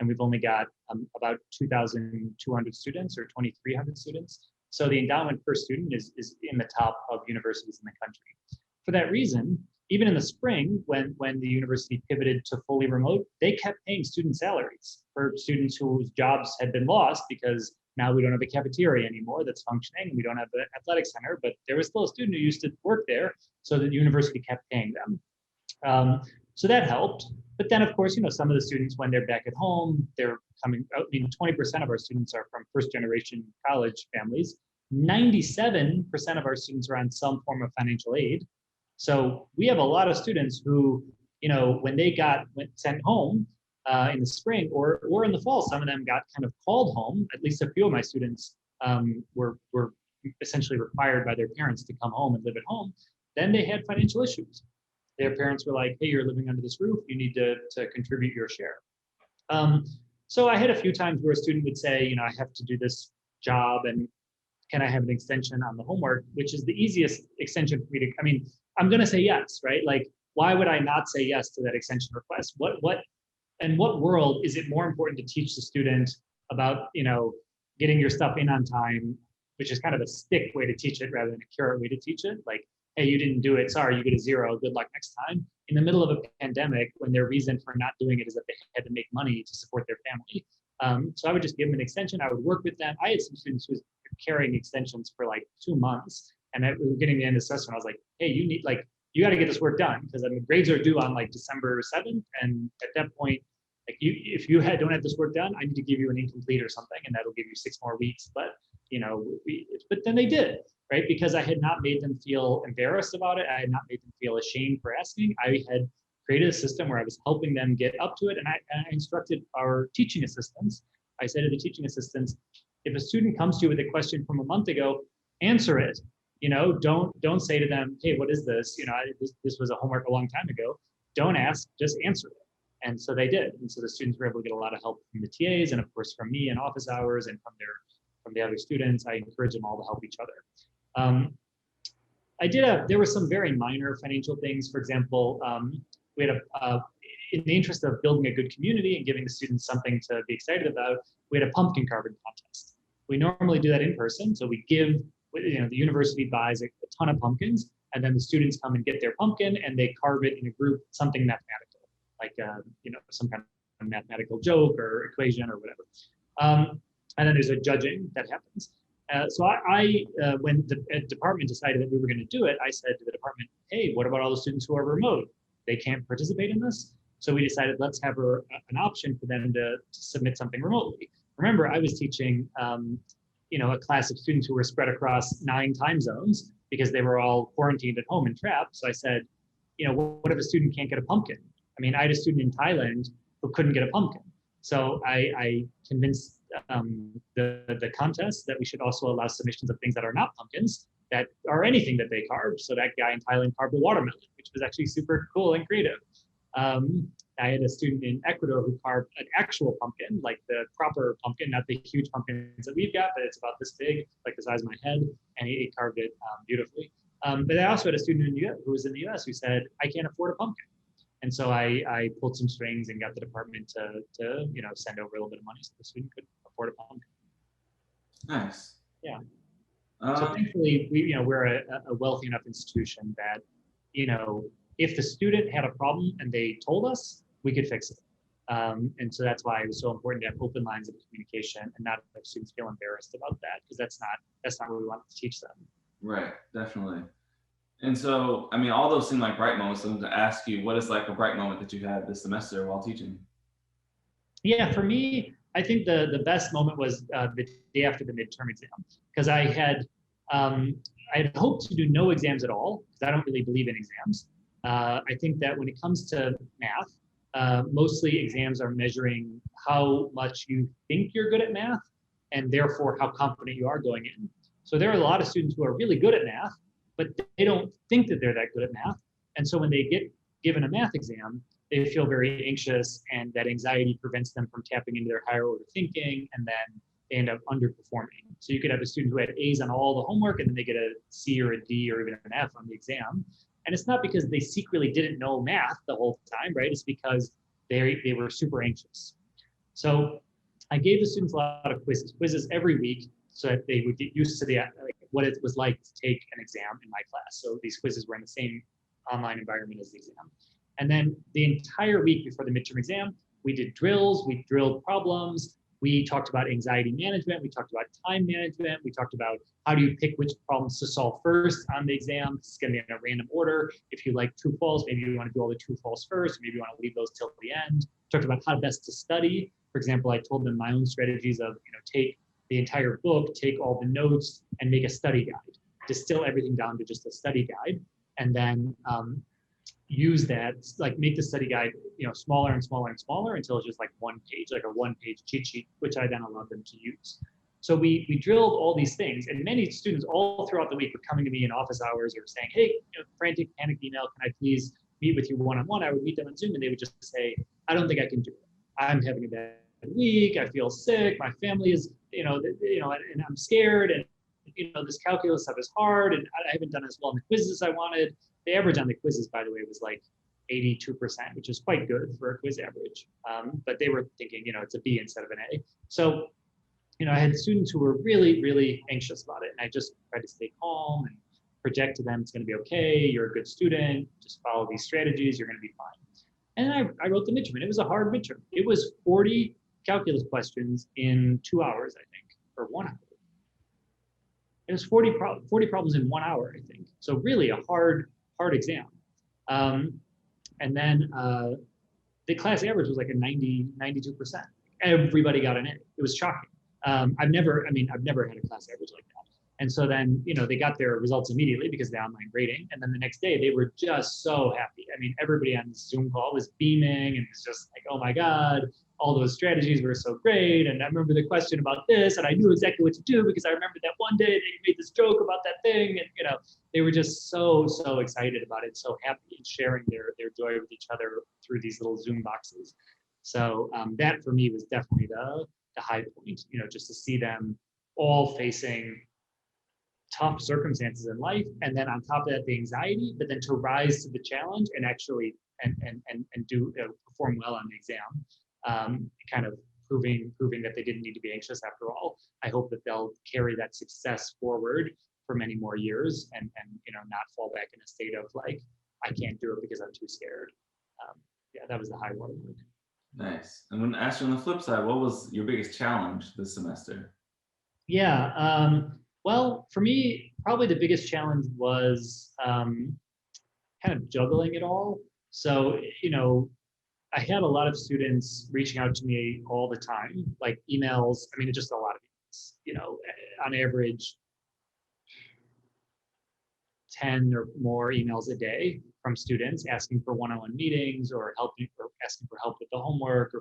And we've only got about 2,200 students or 2,300 students. So the endowment per student is in the top of universities in the country. For that reason, even in the spring, when the university pivoted to fully remote, they kept paying student salaries for students whose jobs had been lost because now we don't have a cafeteria anymore that's functioning, and we don't have the athletic center, but there was still a student who used to work there, so the university kept paying them. So that helped. But then, of course, some of the students, when they're back at home, they're coming out. I mean, 20% of our students are from first generation college families. 97% of our students are on some form of financial aid. So we have a lot of students who, when they went sent home in the spring or in the fall, some of them got kind of called home. At least a few of my students were essentially required by their parents to come home and live at home. Then they had financial issues. Their parents were like, "Hey, you're living under this roof. You need to contribute your share." So I had a few times where a student would say, "I have to do this job, and can I have an extension on the homework?" Which is the easiest extension for me to. I mean, I'm going to say yes, right? Like, why would I not say yes to that extension request? In what world is it more important to teach the student about, getting your stuff in on time, which is kind of a stick way to teach it rather than a carrot way to teach it? Like, hey, you didn't do it. Sorry, you get a 0. Good luck next time. In the middle of a pandemic, when their reason for not doing it is that they had to make money to support their family. So I would just give them an extension. I would work with them. I had some students who was carrying extensions for like 2 months. And we were getting the end of the semester. And I was like, hey, you got to get this work done, because grades are due on like December 7th. And at that point, like if you don't have this work done, I need to give you an incomplete or something, and that'll give you 6 more weeks. But but then they did, right? Because I had not made them feel embarrassed about it. I had not made them feel ashamed for asking. I had created a system where I was helping them get up to it, and I instructed our teaching assistants. I said to the teaching assistants, if a student comes to you with a question from a month ago, answer it. Don't say to them, hey, what is this? This was a homework a long time ago. Don't ask, just answer it. And so they did. And so the students were able to get a lot of help from the TAs, and of course from me in office hours, and from the other students. I encourage them all to help each other. There were some very minor financial things. For example, we had in the interest of building a good community and giving the students something to be excited about, we had a pumpkin carving contest. We normally do that in person. So the university buys a ton of pumpkins, and then the students come and get their pumpkin, and they carve it in a group, something mathematical, like some kind of mathematical joke or equation or whatever. And then there's a judging that happens. So when the department decided that we were going to do it, I said to the department, hey, what about all the students who are remote? They can't participate in this. So we decided, let's have an option for them to submit something remotely. Remember, I was teaching a class of students who were spread across 9 time zones because they were all quarantined at home and trapped. So I said, what if a student can't get a pumpkin? I mean, I had a student in Thailand who couldn't get a pumpkin. So I convinced the contest that we should also allow submissions of things that are not pumpkins, that are anything that they carved. So that guy in Thailand carved a watermelon, which was actually super cool and creative. I had a student in Ecuador who carved an actual pumpkin, like the proper pumpkin, not the huge pumpkins that we've got, but it's about this big, like the size of my head, and he carved it beautifully. But I also had a student who was in the US who said, I can't afford a pumpkin. And so I pulled some strings and got the department to send over a little bit of money so the student could afford a pumpkin. Nice. Yeah. So thankfully, we're a wealthy enough institution that, if the student had a problem and they told us, we could fix it. And so that's why it was so important to have open lines of communication and not have students feel embarrassed about that, because that's not what we want to teach them. Right, definitely. And so, I mean, all those seem like bright moments. So to ask you, what is like a bright moment that you had this semester while teaching? Yeah, for me, I think the best moment was the day after the midterm exam, because I had hoped to do no exams at all, because I don't really believe in exams. I think that when it comes to math, mostly exams are measuring how much you think you're good at math, and therefore how confident you are going in. So there are a lot of students who are really good at math, but they don't think that they're that good at math. And so when they get given a math exam, they feel very anxious, and that anxiety prevents them from tapping into their higher order thinking. And then they end up underperforming. So you could have a student who had A's on all the homework and then they get a C or a D or even an F on the exam. And it's not because they secretly didn't know math the whole time, right? It's because they were super anxious. So I gave the students a lot of quizzes every week so that they would get used to what it was like to take an exam in my class. So these quizzes were in the same online environment as the exam. And then the entire week before the midterm exam, we did drills, we drilled problems, we talked about anxiety management, we talked about time management, we talked about how do you pick which problems to solve first on the exam. It's going to be in a random order. If you like true false, maybe you want to do all the true false first, maybe you want to leave those till the end. Talked about how best to study. For example, I told them my own strategies of, take the entire book, take all the notes, and make a study guide. Distill everything down to just a study guide, and then use that, like make the study guide, smaller and smaller and smaller until it's just like one page, like a one-page cheat sheet, which I then allowed them to use. So we drilled all these things, and many students all throughout the week were coming to me in office hours or saying, hey, frantic panic email, can I please meet with you one-on-one? I would meet them on Zoom and they would just say, I don't think I can do it. I'm having a bad week, I feel sick, my family is, and I'm scared, and this calculus stuff is hard, and I haven't done as well in the quizzes I wanted. The average on the quizzes, by the way, was like 82%, which is quite good for a quiz average. But they were thinking, it's a B instead of an A. So, I had students who were really, really anxious about it. And I just tried to stay calm and project to them, it's going to be okay. You're a good student. Just follow these strategies. You're going to be fine. And I wrote the midterm, and it was a hard midterm. It was 40 calculus questions in 2 hours, I think, or 1 hour. It was 40 problems in 1 hour, I think. So really a hard exam. And then the class average was like a 92%. Everybody got an A. It was shocking. I've never had a class average like that. And so then, they got their results immediately because of the online grading. And then the next day they were just so happy. I mean, everybody on the Zoom call was beaming and was just like, oh my God, all those strategies were so great. And I remember the question about this, and I knew exactly what to do because I remember that one day they made this joke about that thing. And, they were just so excited about it, so happy and sharing their joy with each other through these little Zoom boxes. So that for me was definitely the high point, just to see them all facing tough circumstances in life, and then on top of that the anxiety, but then to rise to the challenge and actually and do perform well on the exam, kind of proving that they didn't need to be anxious after all. I hope that they'll carry that success forward for many more years, and not fall back in a state of like, I can't do it because I'm too scared. That was the high water mark. Nice. And when I asked you on the flip side, what was your biggest challenge this semester? Yeah. Well, for me, probably the biggest challenge was kind of juggling it all. So, I had a lot of students reaching out to me all the time, like emails. I mean, it's just a lot of emails, on average, 10 or more emails a day from students asking for one-on-one meetings or asking for help with the homework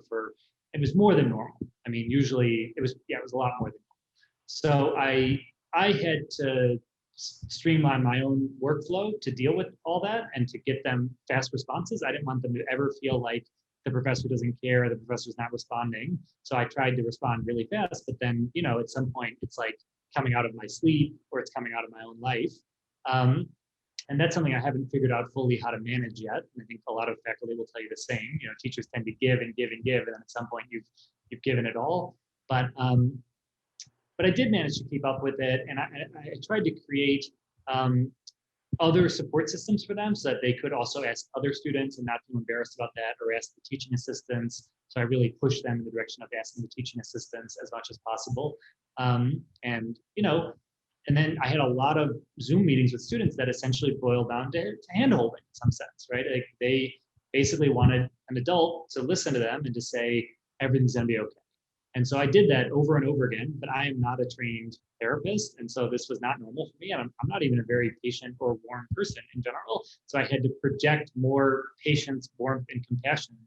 it was more than normal. I mean, usually it was a lot more than normal. So I had to streamline my own workflow to deal with all that and to get them fast responses. I didn't want them to ever feel like the professor doesn't care, the professor's not responding. So I tried to respond really fast, but then, at some point it's like coming out of my sleep or it's coming out of my own life. And that's something I haven't figured out fully how to manage yet. And I think a lot of faculty will tell you the same. Teachers tend to give and give and give, and then at some point you've given it all. But I did manage to keep up with it, and I tried to create other support systems for them so that they could also ask other students and not feel embarrassed about that, or ask the teaching assistants. So I really pushed them in the direction of asking the teaching assistants as much as possible. And then I had a lot of Zoom meetings with students that essentially boiled down to hand-holding in some sense, right? Like they basically wanted an adult to listen to them and to say, everything's gonna be okay. And so I did that over and over again, but I am not a trained therapist. And so this was not normal for me. And I'm not even a very patient or warm person in general. So I had to project more patience, warmth, and compassion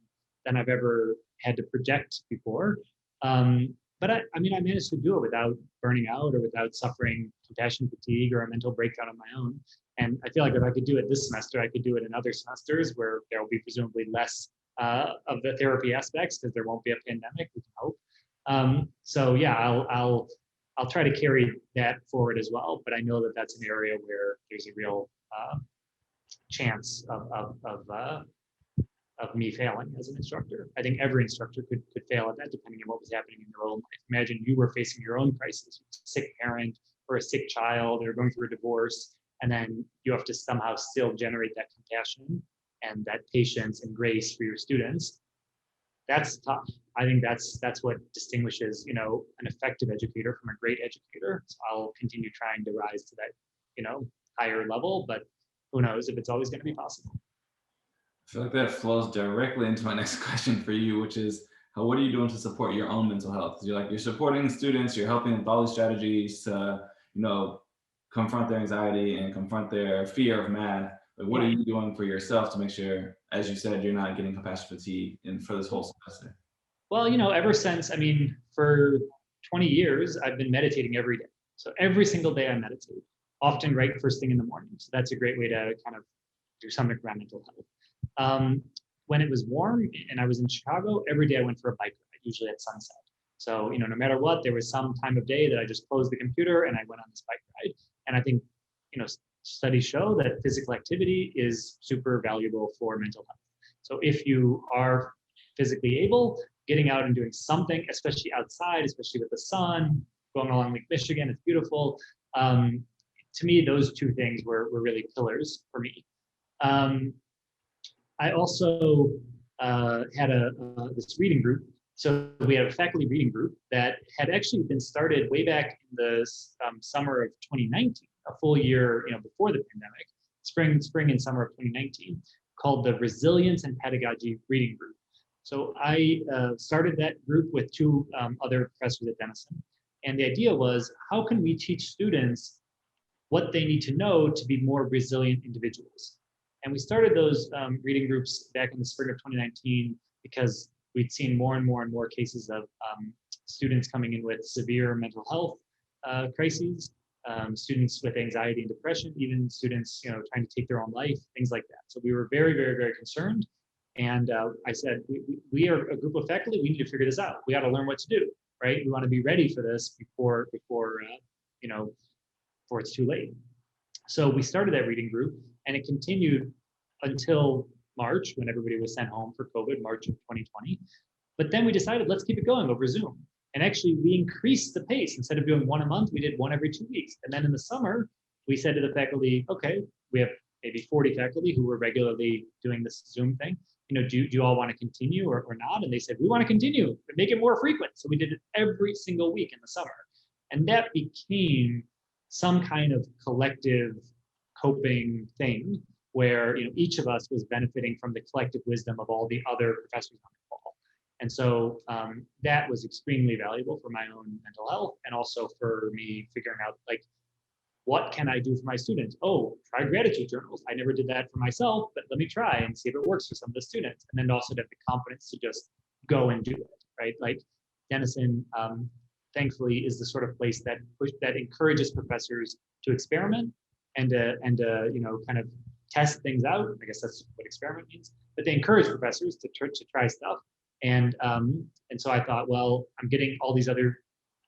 than I've ever had to project before. But I managed to do it without burning out or without suffering compassion fatigue or a mental breakdown of my own. And I feel like if I could do it this semester, I could do it in other semesters where there will be presumably less of the therapy aspects because there won't be a pandemic, we can hope. So yeah, I'll try to carry that forward as well. But I know that that's an area where there's a real chance of me failing as an instructor. I think every instructor could fail at that, depending on what was happening in their own life. Imagine you were facing your own crisis, a sick parent or a sick child, or going through a divorce, and then you have to somehow still generate that compassion and that patience and grace for your students. That's tough. I think that's what distinguishes, you know, an effective educator from a great educator. So I'll continue trying to rise to that, you know, higher level, but who knows if it's always going to be possible. I feel like that flows directly into my next question for you, which is, what are you doing to support your own mental health? 'Cause you're supporting students, you're helping with all these strategies to, you know, confront their anxiety and confront their fear of math. But what are you doing for yourself to make sure, as you said, you're not getting compassion fatigue and for this whole semester? Well, you know, ever since, I mean, for 20 years, I've been meditating every day. So every single day I meditate, often right first thing in the morning. So that's a great way to kind of do something around mental health. When it was warm and I was in Chicago, every day I went for a bike ride, usually at sunset. So, you know, no matter what, there was some time of day that I just closed the computer and I went on this bike ride. And I think, you know, studies show that physical activity is super valuable for mental health. So if you are physically able, getting out and doing something, especially outside, especially with the sun, going along Lake Michigan, it's beautiful. To me, those two things were really pillars for me. I also had this reading group. So we had a faculty reading group that had actually been started way back in the summer of 2019, a full year, you know, before the pandemic, spring and summer of 2019, called the Resilience and Pedagogy Reading Group. So I started that group with two other professors at Denison. And the idea was, how can we teach students what they need to know to be more resilient individuals? And we started those reading groups back in the spring of 2019 because we'd seen more and more cases of students coming in with severe mental health crises, students with anxiety and depression, even students, you know, trying to take their own life, things like that. So we were very concerned. And I said, we are a group of faculty. We need to figure this out. We got to learn what to do, right? We want to be ready for this before it's too late. So we started that reading group, and it continued until March, when everybody was sent home for COVID, March of 2020. But then we decided, let's keep it going over Zoom. And actually, we increased the pace. Instead of doing one a month, we did one every 2 weeks. And then in the summer, we said to the faculty, okay, we have maybe 40 faculty who were regularly doing this Zoom thing. You know, do you all want to continue or not? And they said, we want to continue, but make it more frequent. So we did it every single week in the summer. And that became some kind of collective coping thing where, you know, each of us was benefiting from the collective wisdom of all the other professors on the call. And so that was extremely valuable for my own mental health, and also for me figuring out, like, what can I do for my students? Oh, try gratitude journals. I never did that for myself, but let me try and see if it works for some of the students. And then also to have the confidence to just go and do it, right? Like Denison, thankfully, is the sort of place that encourages professors to experiment and you know, kind of test things out. I guess that's what experiment means. But they encourage professors to try stuff. And so I thought, well, I'm getting all these other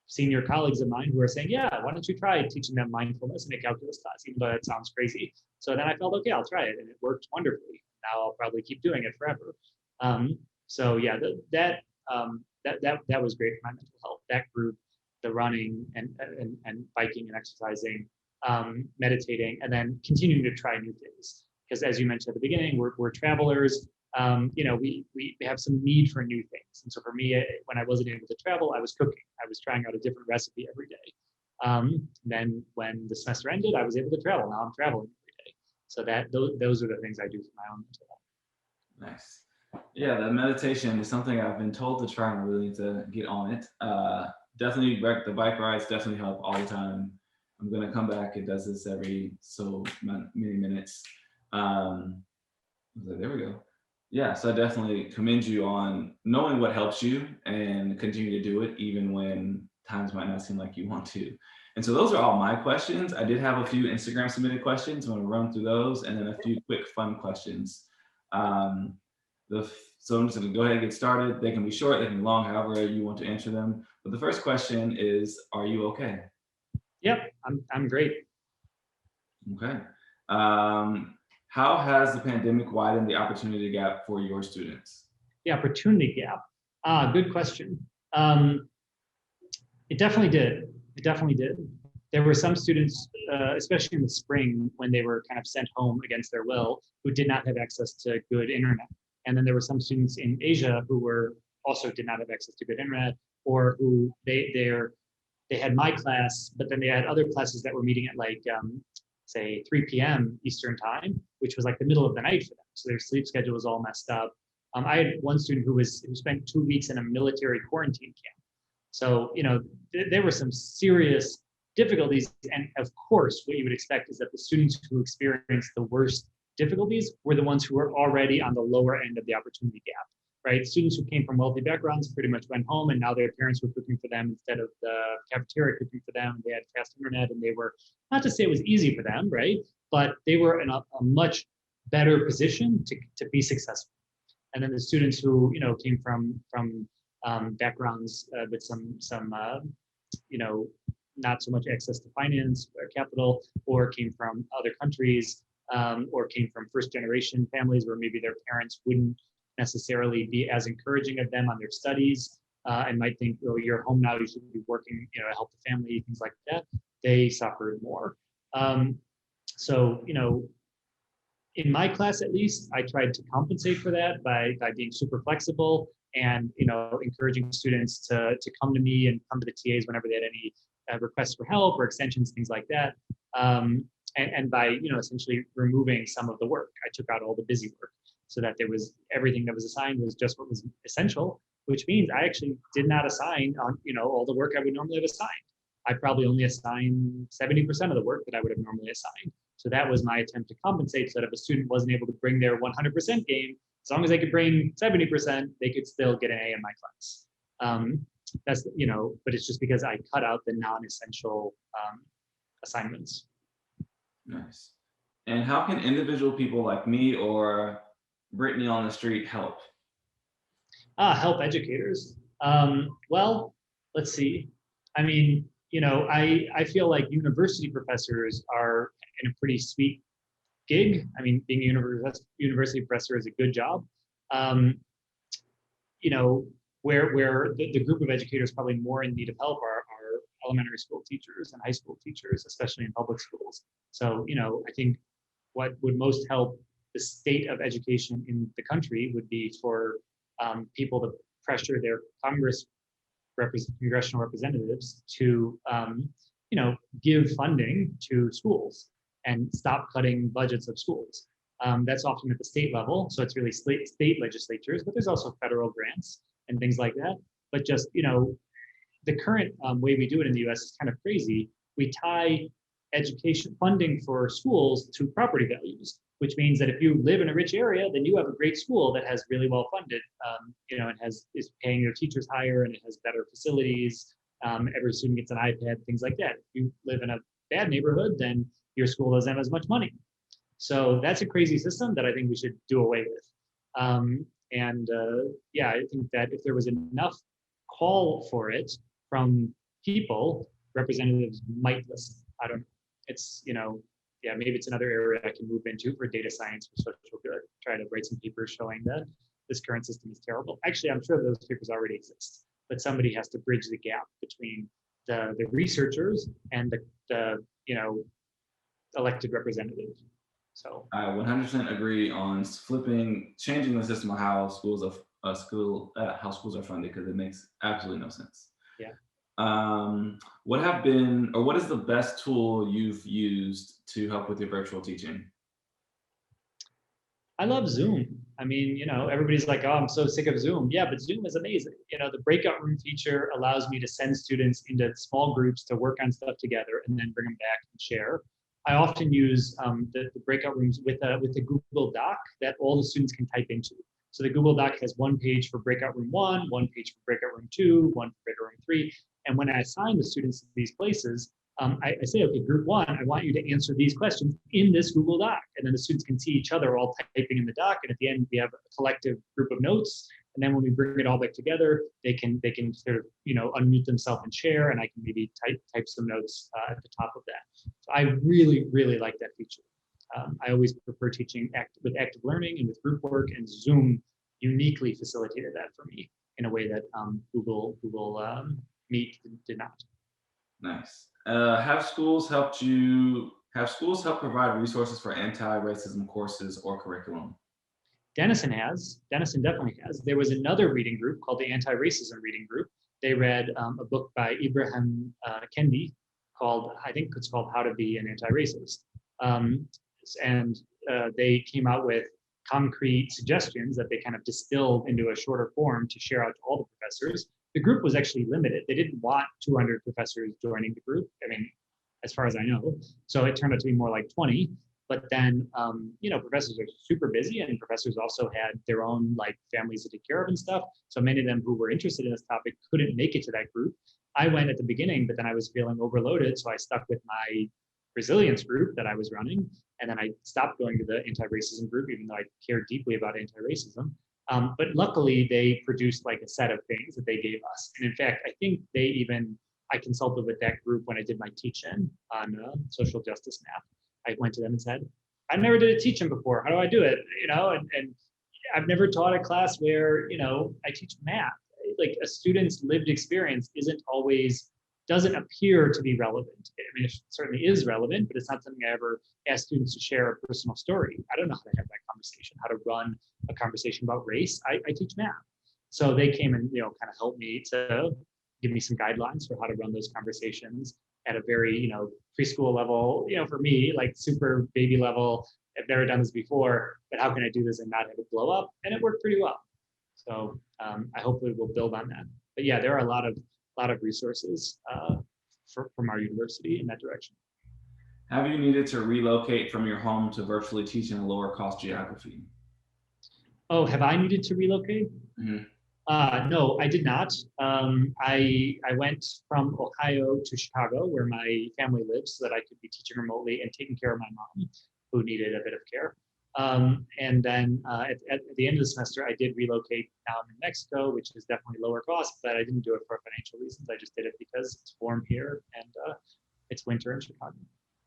senior colleagues of mine who are saying, yeah, why don't you try teaching them mindfulness in a calculus class, even though that sounds crazy. So then I felt, okay, I'll try it. And it worked wonderfully. Now I'll probably keep doing it forever. So yeah, that was great for my mental health. That group, the running and biking and exercising, meditating, and then continuing to try new things. Because as you mentioned at the beginning, we're travelers. You know, we have some need for new things. And so for me, when I wasn't able to travel, I was cooking. I was trying out a different recipe every day. Then when the semester ended, I was able to travel. Now I'm traveling every day. So those are the things I do for my own mental health. Nice. Yeah, the meditation is something I've been told to try, and I really need to get on it. Definitely, the bike rides definitely help all the time. I'm gonna come back. It does this every so many minutes. There we go. Yeah, so I definitely commend you on knowing what helps you and continue to do it even when times might not seem like you want to. And so those are all my questions. I did have a few Instagram submitted questions. I'm going to run through those, and then a few quick fun questions. The So I'm just going to go ahead and get started. They can be short, they can be long, however you want to answer them. But the first question is, are you okay? Yep, I'm great. Okay. How has the pandemic widened the opportunity gap for your students? The opportunity gap. Good question. It definitely did. It definitely did. There were some students, especially in the spring, when they were kind of sent home against their will, who did not have access to good internet. And then there were some students in Asia who were also did not have access to good internet, or who they had my class, but then they had other classes that were meeting at like say 3 p.m. Eastern time, which was like the middle of the night for them. So their sleep schedule was all messed up. I had one student who spent 2 weeks in a military quarantine camp. So, there were some serious difficulties. And of course, what you would expect is that the students who experienced the worst difficulties were the ones who were already on the lower end of the opportunity gap, right? Students who came from wealthy backgrounds pretty much went home, and now their parents were cooking for them instead of the cafeteria cooking for them. They had fast internet, and they were, not to say it was easy for them, right? But they were in a much better position to be successful. And then the students who, came from backgrounds with some not so much access to finance or capital, or came from other countries, or came from first generation families where maybe their parents wouldn't necessarily be as encouraging of them on their studies, and might think, oh, you're home now, you should be working, to help the family, things like that. They suffered more. So, in my class, at least, I tried to compensate for that by being super flexible and, encouraging students to come to me and come to the TAs whenever they had any requests for help or extensions, things like that. And by, essentially removing some of the work. I took out all the busy work so that there was everything that was assigned was just what was essential, which means I actually did not assign on, all the work I would normally have assigned. I probably only assigned 70% of the work that I would have normally assigned. So that was my attempt to compensate, so that if a student wasn't able to bring their 100% game, as long as they could bring 70%, they could still get an A in my class. That's, but it's just because I cut out the non-essential assignments. Nice. And how can individual people like me or Brittany on the street help? Help educators. Well, let's see. I mean, I feel like university professors are in a pretty sweet gig. I mean, being a university professor is a good job. Where the group of educators probably more in need of help are elementary school teachers and high school teachers, especially in public schools. So, I think what would most help the state of education in the country would be for people to pressure their congressional representatives to, give funding to schools and stop cutting budgets of schools. That's often at the state level, so it's really state legislatures, but there's also federal grants and things like that. But just, the current way we do it in the US is kind of crazy. We tie education funding for schools to property values, which means that if you live in a rich area, then you have a great school that has really well funded, and is paying your teachers higher, and it has better facilities. Every student gets an iPad, things like that. If you live in a bad neighborhood, then your school doesn't have as much money. So that's a crazy system that I think we should do away with. I think that if there was enough call for it from people, representatives might listen. I don't know. It's, maybe it's another area I can move into for data science or social good. Try to write some papers showing that this current system is terrible. Actually, I'm sure those papers already exist, but somebody has to bridge the gap between the researchers and the elected representatives. So I 100% agree on changing the system of how schools are funded, because it makes absolutely no sense. Yeah. What is the best tool you've used to help with your virtual teaching? I love Zoom. I mean, everybody's like, oh, I'm so sick of Zoom. Yeah, but Zoom is amazing. The breakout room feature allows me to send students into small groups to work on stuff together and then bring them back and share. I often use the breakout rooms with the Google Doc that all the students can type into. So the Google Doc has one page for breakout room 1, one page for breakout room 2, one for breakout room 3. And when I assign the students to these places, I say, okay, group one, I want you to answer these questions in this Google Doc. And then the students can see each other all typing in the doc. And at the end, we have a collective group of notes. And then when we bring it all back together, they can sort of, unmute themselves and share, and I can maybe type some notes at the top of that. So I really, really like that feature. I always prefer teaching with active learning and with group work, and Zoom uniquely facilitated that for me in a way that Google Meet did not. Nice. Have schools help provide resources for anti-racism courses or curriculum? Denison definitely has. There was another reading group called the Anti-Racism Reading Group. They read a book by Ibrahim Kendi I think it's called How to Be an Anti-Racist. And they came out with concrete suggestions that they kind of distilled into a shorter form to share out to all the professors. The group was actually limited. They didn't want 200 professors joining the group. I mean, as far as I know. So it turned out to be more like 20. But then, professors are super busy, and professors also had their own families to take care of and stuff. So many of them who were interested in this topic couldn't make it to that group. I went at the beginning, but then I was feeling overloaded. So I stuck with my resilience group that I was running. And then I stopped going to the anti-racism group, even though I cared deeply about anti-racism. But luckily, they produced a set of things that they gave us. And in fact, I think I consulted with that group when I did my teach-in on social justice math. I went to them and said, I never did a teach-in before. How do I do it? And I've never taught a class where, I teach math. Like a student's lived experience doesn't appear to be relevant. I mean, it certainly is relevant, but it's not something I ever ask students to share a personal story. I don't know how to have that conversation, how to run a conversation about race. I teach math. So they came and, kind of helped me to give me some guidelines for how to run those conversations at a very, preschool level, for me, super baby level. I've never done this before, but how can I do this and not have it blow up? And it worked pretty well. So I hopefully will build on that. But yeah, there are a lot of resources from our university in that direction. Have you needed to relocate from your home to virtually teach in a lower cost geography? Oh, have I needed to relocate? Mm-hmm. No, I did not. I went from Ohio to Chicago, where my family lives, so that I could be teaching remotely and taking care of my mom, who needed a bit of care. And then at the end of the semester, I did relocate. Now I'm in Mexico, which is definitely lower cost, but I didn't do it for financial reasons. I just did it because it's warm here and it's winter in Chicago.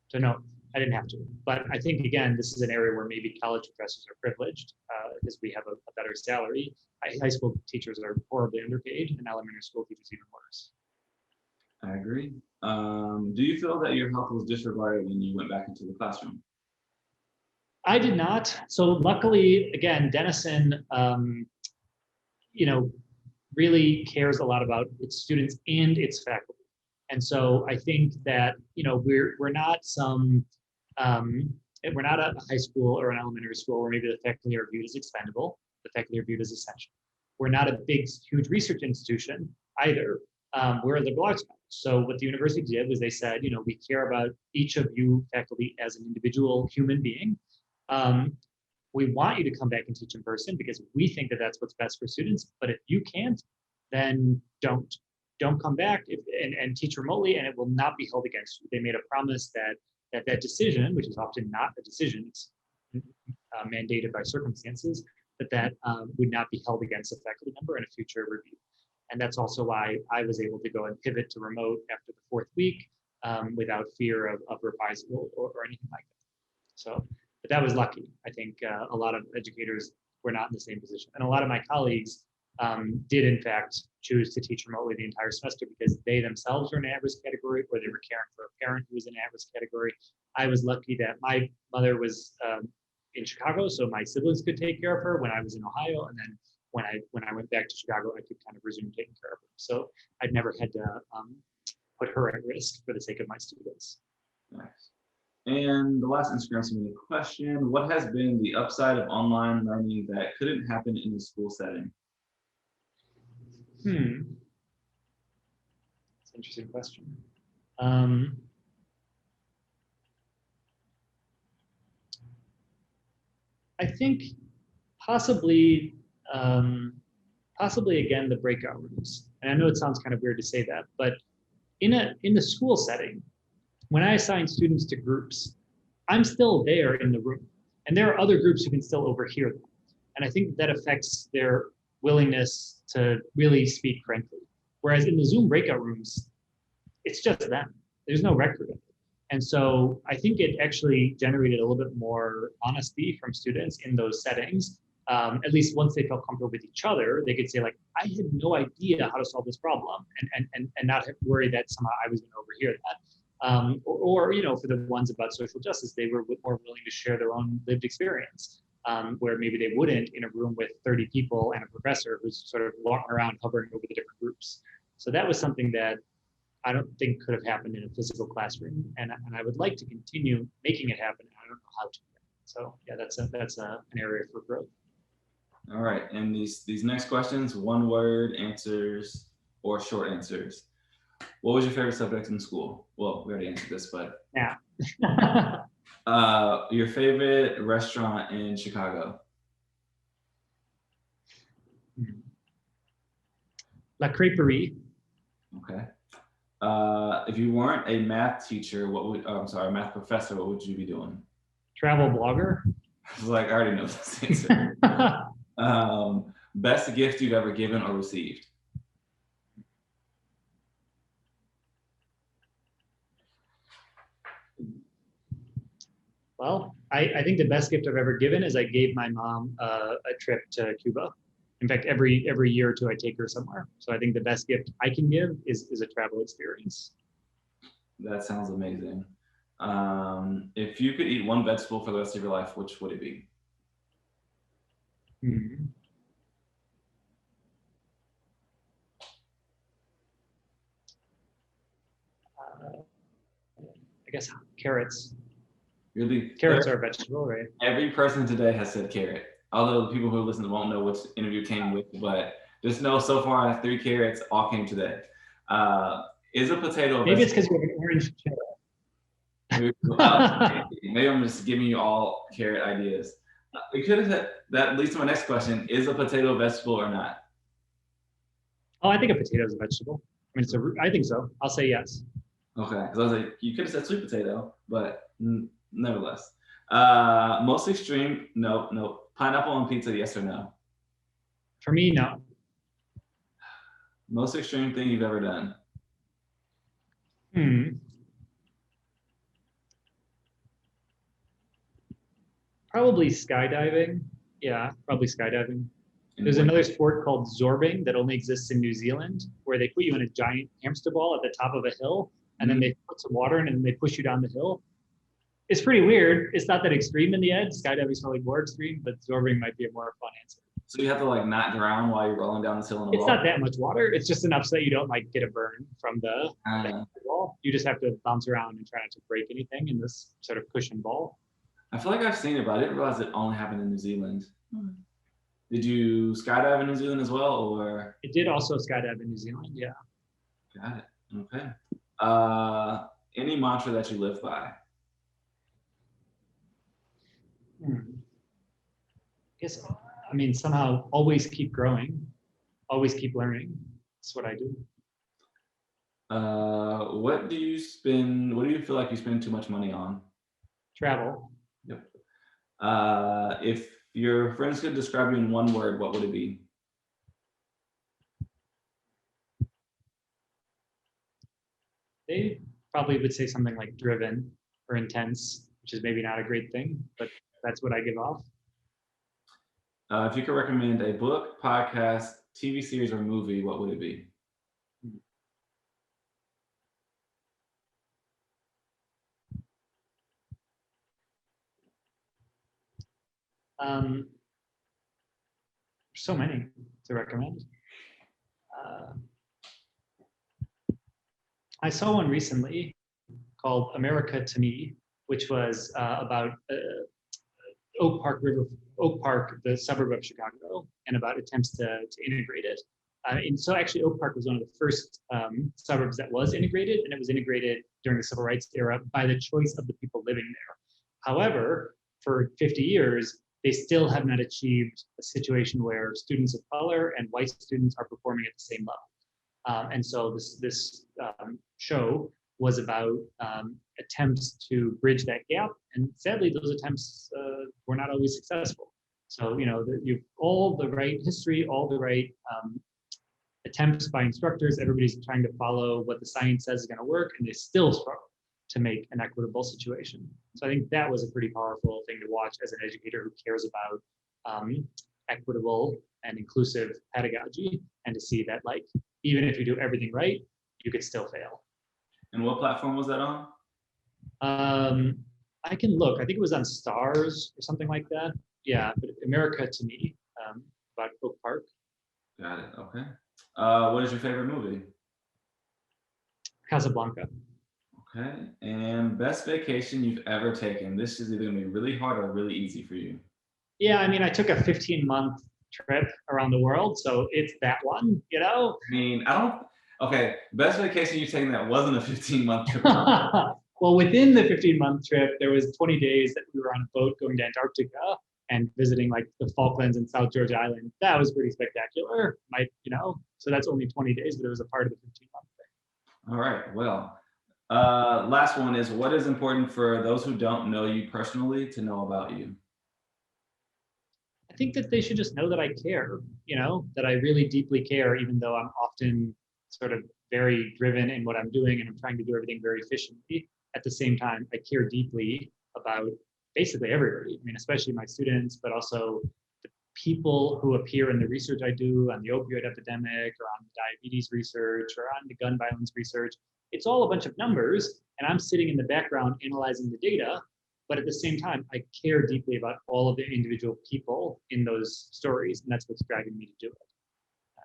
So no, I didn't have to. But I think, again, this is an area where maybe college professors are privileged because we have a better salary. High school teachers are horribly underpaid, and elementary school teachers even worse. I agree. Do you feel that your health was disregarded when you went back into the classroom? I did not. So luckily, again, Denison, really cares a lot about its students and its faculty. And so I think that, we're not we're not a high school or an elementary school where maybe the faculty are viewed as expendable. The faculty are viewed as essential. We're not a big, huge research institution either. We're a liberal arts college. So what the university did was they said, we care about each of you faculty as an individual human being. We want you to come back and teach in person because we think that that's what's best for students. But if you can't, then don't come back and teach remotely, and it will not be held against you. They made a promise that decision, which is often not a decision, it's mandated by circumstances, that would not be held against a faculty member in a future review. And that's also why I was able to go and pivot to remote after the 4th week without fear of reprisal or anything like that. So, but that was lucky. I think a lot of educators were not in the same position. And a lot of my colleagues did in fact choose to teach remotely the entire semester because they themselves were in an at-risk category or they were caring for a parent who was in an at-risk category. I was lucky that my mother was in Chicago, so my siblings could take care of her when I was in Ohio, and then when I went back to Chicago, I could kind of resume taking care of her. So I'd never had to put her at risk for the sake of my students. Nice. And the last Instagram submitted question: what has been the upside of online learning that couldn't happen in the school setting? That's an interesting question. I think possibly again the breakout rooms. And I know it sounds kind of weird to say that, but in the school setting, when I assign students to groups, I'm still there in the room. And there are other groups who can still overhear them. And I think that affects their willingness to really speak frankly. Whereas in the Zoom breakout rooms, it's just them. There's no record of it. And so I think it actually generated a little bit more honesty from students in those settings. At least once they felt comfortable with each other, they could say like, I had no idea how to solve this problem, and not worry that somehow I was going to overhear that. Or, you know, for the ones about social justice, they were more willing to share their own lived experience, where maybe they wouldn't in a room with 30 people and a professor who's sort of walking around hovering over the different groups. So that was something that I don't think could have happened in a physical classroom, and I would like to continue making it happen. I don't know how to. So yeah, that's an area for growth. All right, and these next questions, one word answers or short answers. What was your favorite subject in school? Well, we already answered this, but yeah. Your favorite restaurant in Chicago? La Crêperie. Okay. If you weren't a math teacher, a math professor, what would you be doing? Travel blogger. I was like, I already know this answer. Best gift you've ever given or received? Well, I think the best gift I've ever given is I gave my mom a trip to Cuba. In fact, every year or two, I take her somewhere. So I think the best gift I can give is a travel experience. That sounds amazing. If you could eat one vegetable for the rest of your life, which would it be? I guess carrots. Really? Carrots are a vegetable, right? Every person today has said carrot. Although the people who listen won't know which interview came with, but just know so far 3 carrots all came today. Is a potato? Maybe it's because you have an orange carrot. Maybe I'm just giving you all carrot ideas. We could have said that leads to my next question: is a potato a vegetable or not? Oh, I think a potato is a vegetable. I mean, I think so. I'll say yes. Okay, because I was like, you could have said sweet potato, but nevertheless. Most extreme, no. Pineapple on pizza, yes or no? For me, no. Most extreme thing you've ever done? Probably skydiving. Yeah, probably skydiving. There's another sport called zorbing that only exists in New Zealand, where they put you in a giant hamster ball at the top of a hill, and then they put some water in it and they push you down the hill. It's pretty weird. It's not that extreme in the end. Skydiving is probably more extreme, but zorbing might be a more fun answer. So you have to like not drown while you're rolling down this hill in a ball? It's not that much water. It's just enough so that you don't like get a burn from the ball. You just have to bounce around and try not to break anything in this sort of cushion ball. I feel like I've seen it, but I didn't realize it only happened in New Zealand. Did you skydive in New Zealand as well, or? It did also skydive in New Zealand, yeah. Got it, okay. Any mantra that you live by? I mean, somehow always keep growing, always keep learning. That's what I do. What do you feel like you spend too much money on? Travel. Yep. If your friends could describe you in one word, what would it be? They probably would say something like driven or intense, which is maybe not a great thing, but that's what I give off. If you could recommend a book, podcast, TV series, or movie, what would it be? So many to recommend. I saw one recently called America to Me, which was about Oak Park, the suburb of Chicago, and about attempts to integrate it. And so actually Oak Park was one of the first suburbs that was integrated, and it was integrated during the civil rights era by the choice of the people living there. However, for 50 years, they still have not achieved a situation where students of color and white students are performing at the same level. And so this show was about attempts to bridge that gap. And sadly, those attempts were not always successful. So, you've all the right history, all the right attempts by instructors, everybody's trying to follow what the science says is going to work, and they still struggle to make an equitable situation. So I think that was a pretty powerful thing to watch as an educator who cares about equitable and inclusive pedagogy, and to see that, like, even if you do everything right, you could still fail. And what platform was that on? I can look. I think it was on Stars or something like that. Yeah, but America to Me, about Oak Park. Got it. Okay. What is your favorite movie? Casablanca. Okay. And best vacation you've ever taken? This is either going to be really hard or really easy for you. Yeah, I mean, I took a 15-month trip around the world, so it's that one, I mean, okay, best vacation you've taken that wasn't a 15-month trip. Well, within the 15-month trip, there was 20 days that we were on a boat going to Antarctica and visiting like the Falklands and South Georgia Island. That was pretty spectacular. So that's only 20 days, but it was a part of the 15-month thing. All right, well, last one is, what is important for those who don't know you personally to know about you? I think that they should just know that I care, that I really deeply care, even though I'm often sort of very driven in what I'm doing and I'm trying to do everything very efficiently. At the same time, I care deeply about basically everybody. I mean, especially my students, but also the people who appear in the research I do on the opioid epidemic or on diabetes research or on the gun violence research. It's all a bunch of numbers, and I'm sitting in the background analyzing the data. But at the same time, I care deeply about all of the individual people in those stories, and that's what's driving me to do it.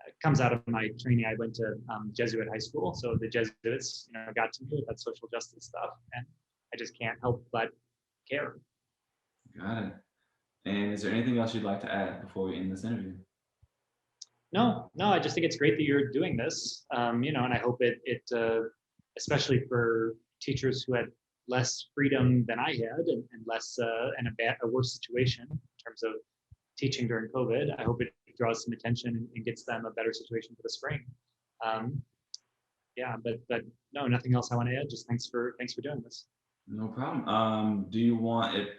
It comes out of my training. I went to Jesuit high school, so the Jesuits, got to me with that social justice stuff, and I just can't help but care. Got it. And is there anything else you'd like to add before we end this interview? No, I just think it's great that you're doing this, and I hope it especially for teachers who had less freedom than I had and less and a worse situation in terms of teaching during COVID. I hope it draws some attention and gets them a better situation for the spring. But no, nothing else I want to add. Just thanks for doing this. No problem. Do you want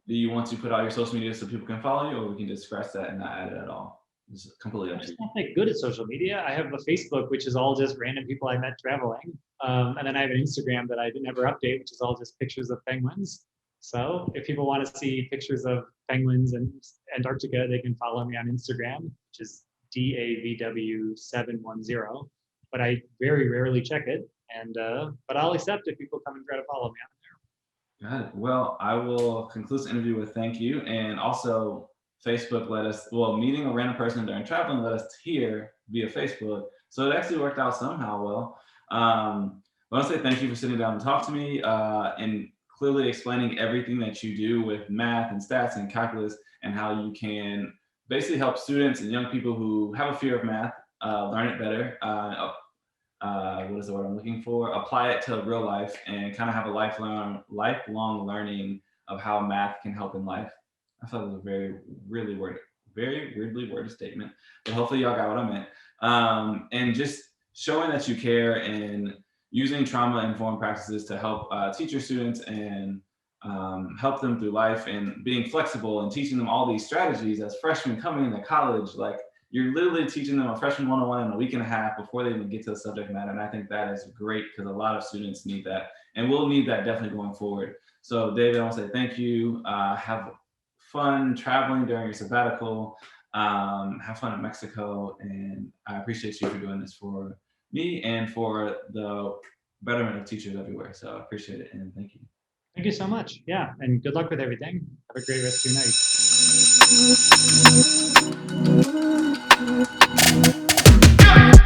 to put out your social media so people can follow you, or we can just scratch that and not add it at all? It's completely up to you. I'm not that good at social media. I have a Facebook, which is all just random people I met traveling. And then I have an Instagram that I never update, which is all just pictures of penguins. So if people want to see pictures of penguins in Antarctica, they can follow me on Instagram, which is DAVW710. But I very rarely check it. But I'll accept if people come and try to follow me on there. Got it. Well, I will conclude this interview with thank you. And also, Facebook meeting a random person during traveling let us hear via Facebook. So it actually worked out somehow well. I want to say thank you for sitting down and talk to me and clearly explaining everything that you do with math and stats and calculus, and how you can basically help students and young people who have a fear of math learn it better. What is the word I'm looking for? Apply it to real life and kind of have a lifelong learning of how math can help in life. I thought it was a very weirdly worded statement, but hopefully y'all got what I meant. And just showing that you care and using trauma-informed practices to help teach your students and help them through life, and being flexible and teaching them all these strategies as freshmen coming into college. Like, you're literally teaching them a freshman 101 in a week and a half before they even get to the subject matter. And I think that is great, because a lot of students need that, and we'll need that definitely going forward. So David, I want to say thank you. Have fun traveling during your sabbatical. Have fun in Mexico, and I appreciate you for doing this for me and for the betterment of teachers everywhere. So I appreciate it, and thank you. Thank you so much. Yeah, and good luck with everything. Have a great rest of your night.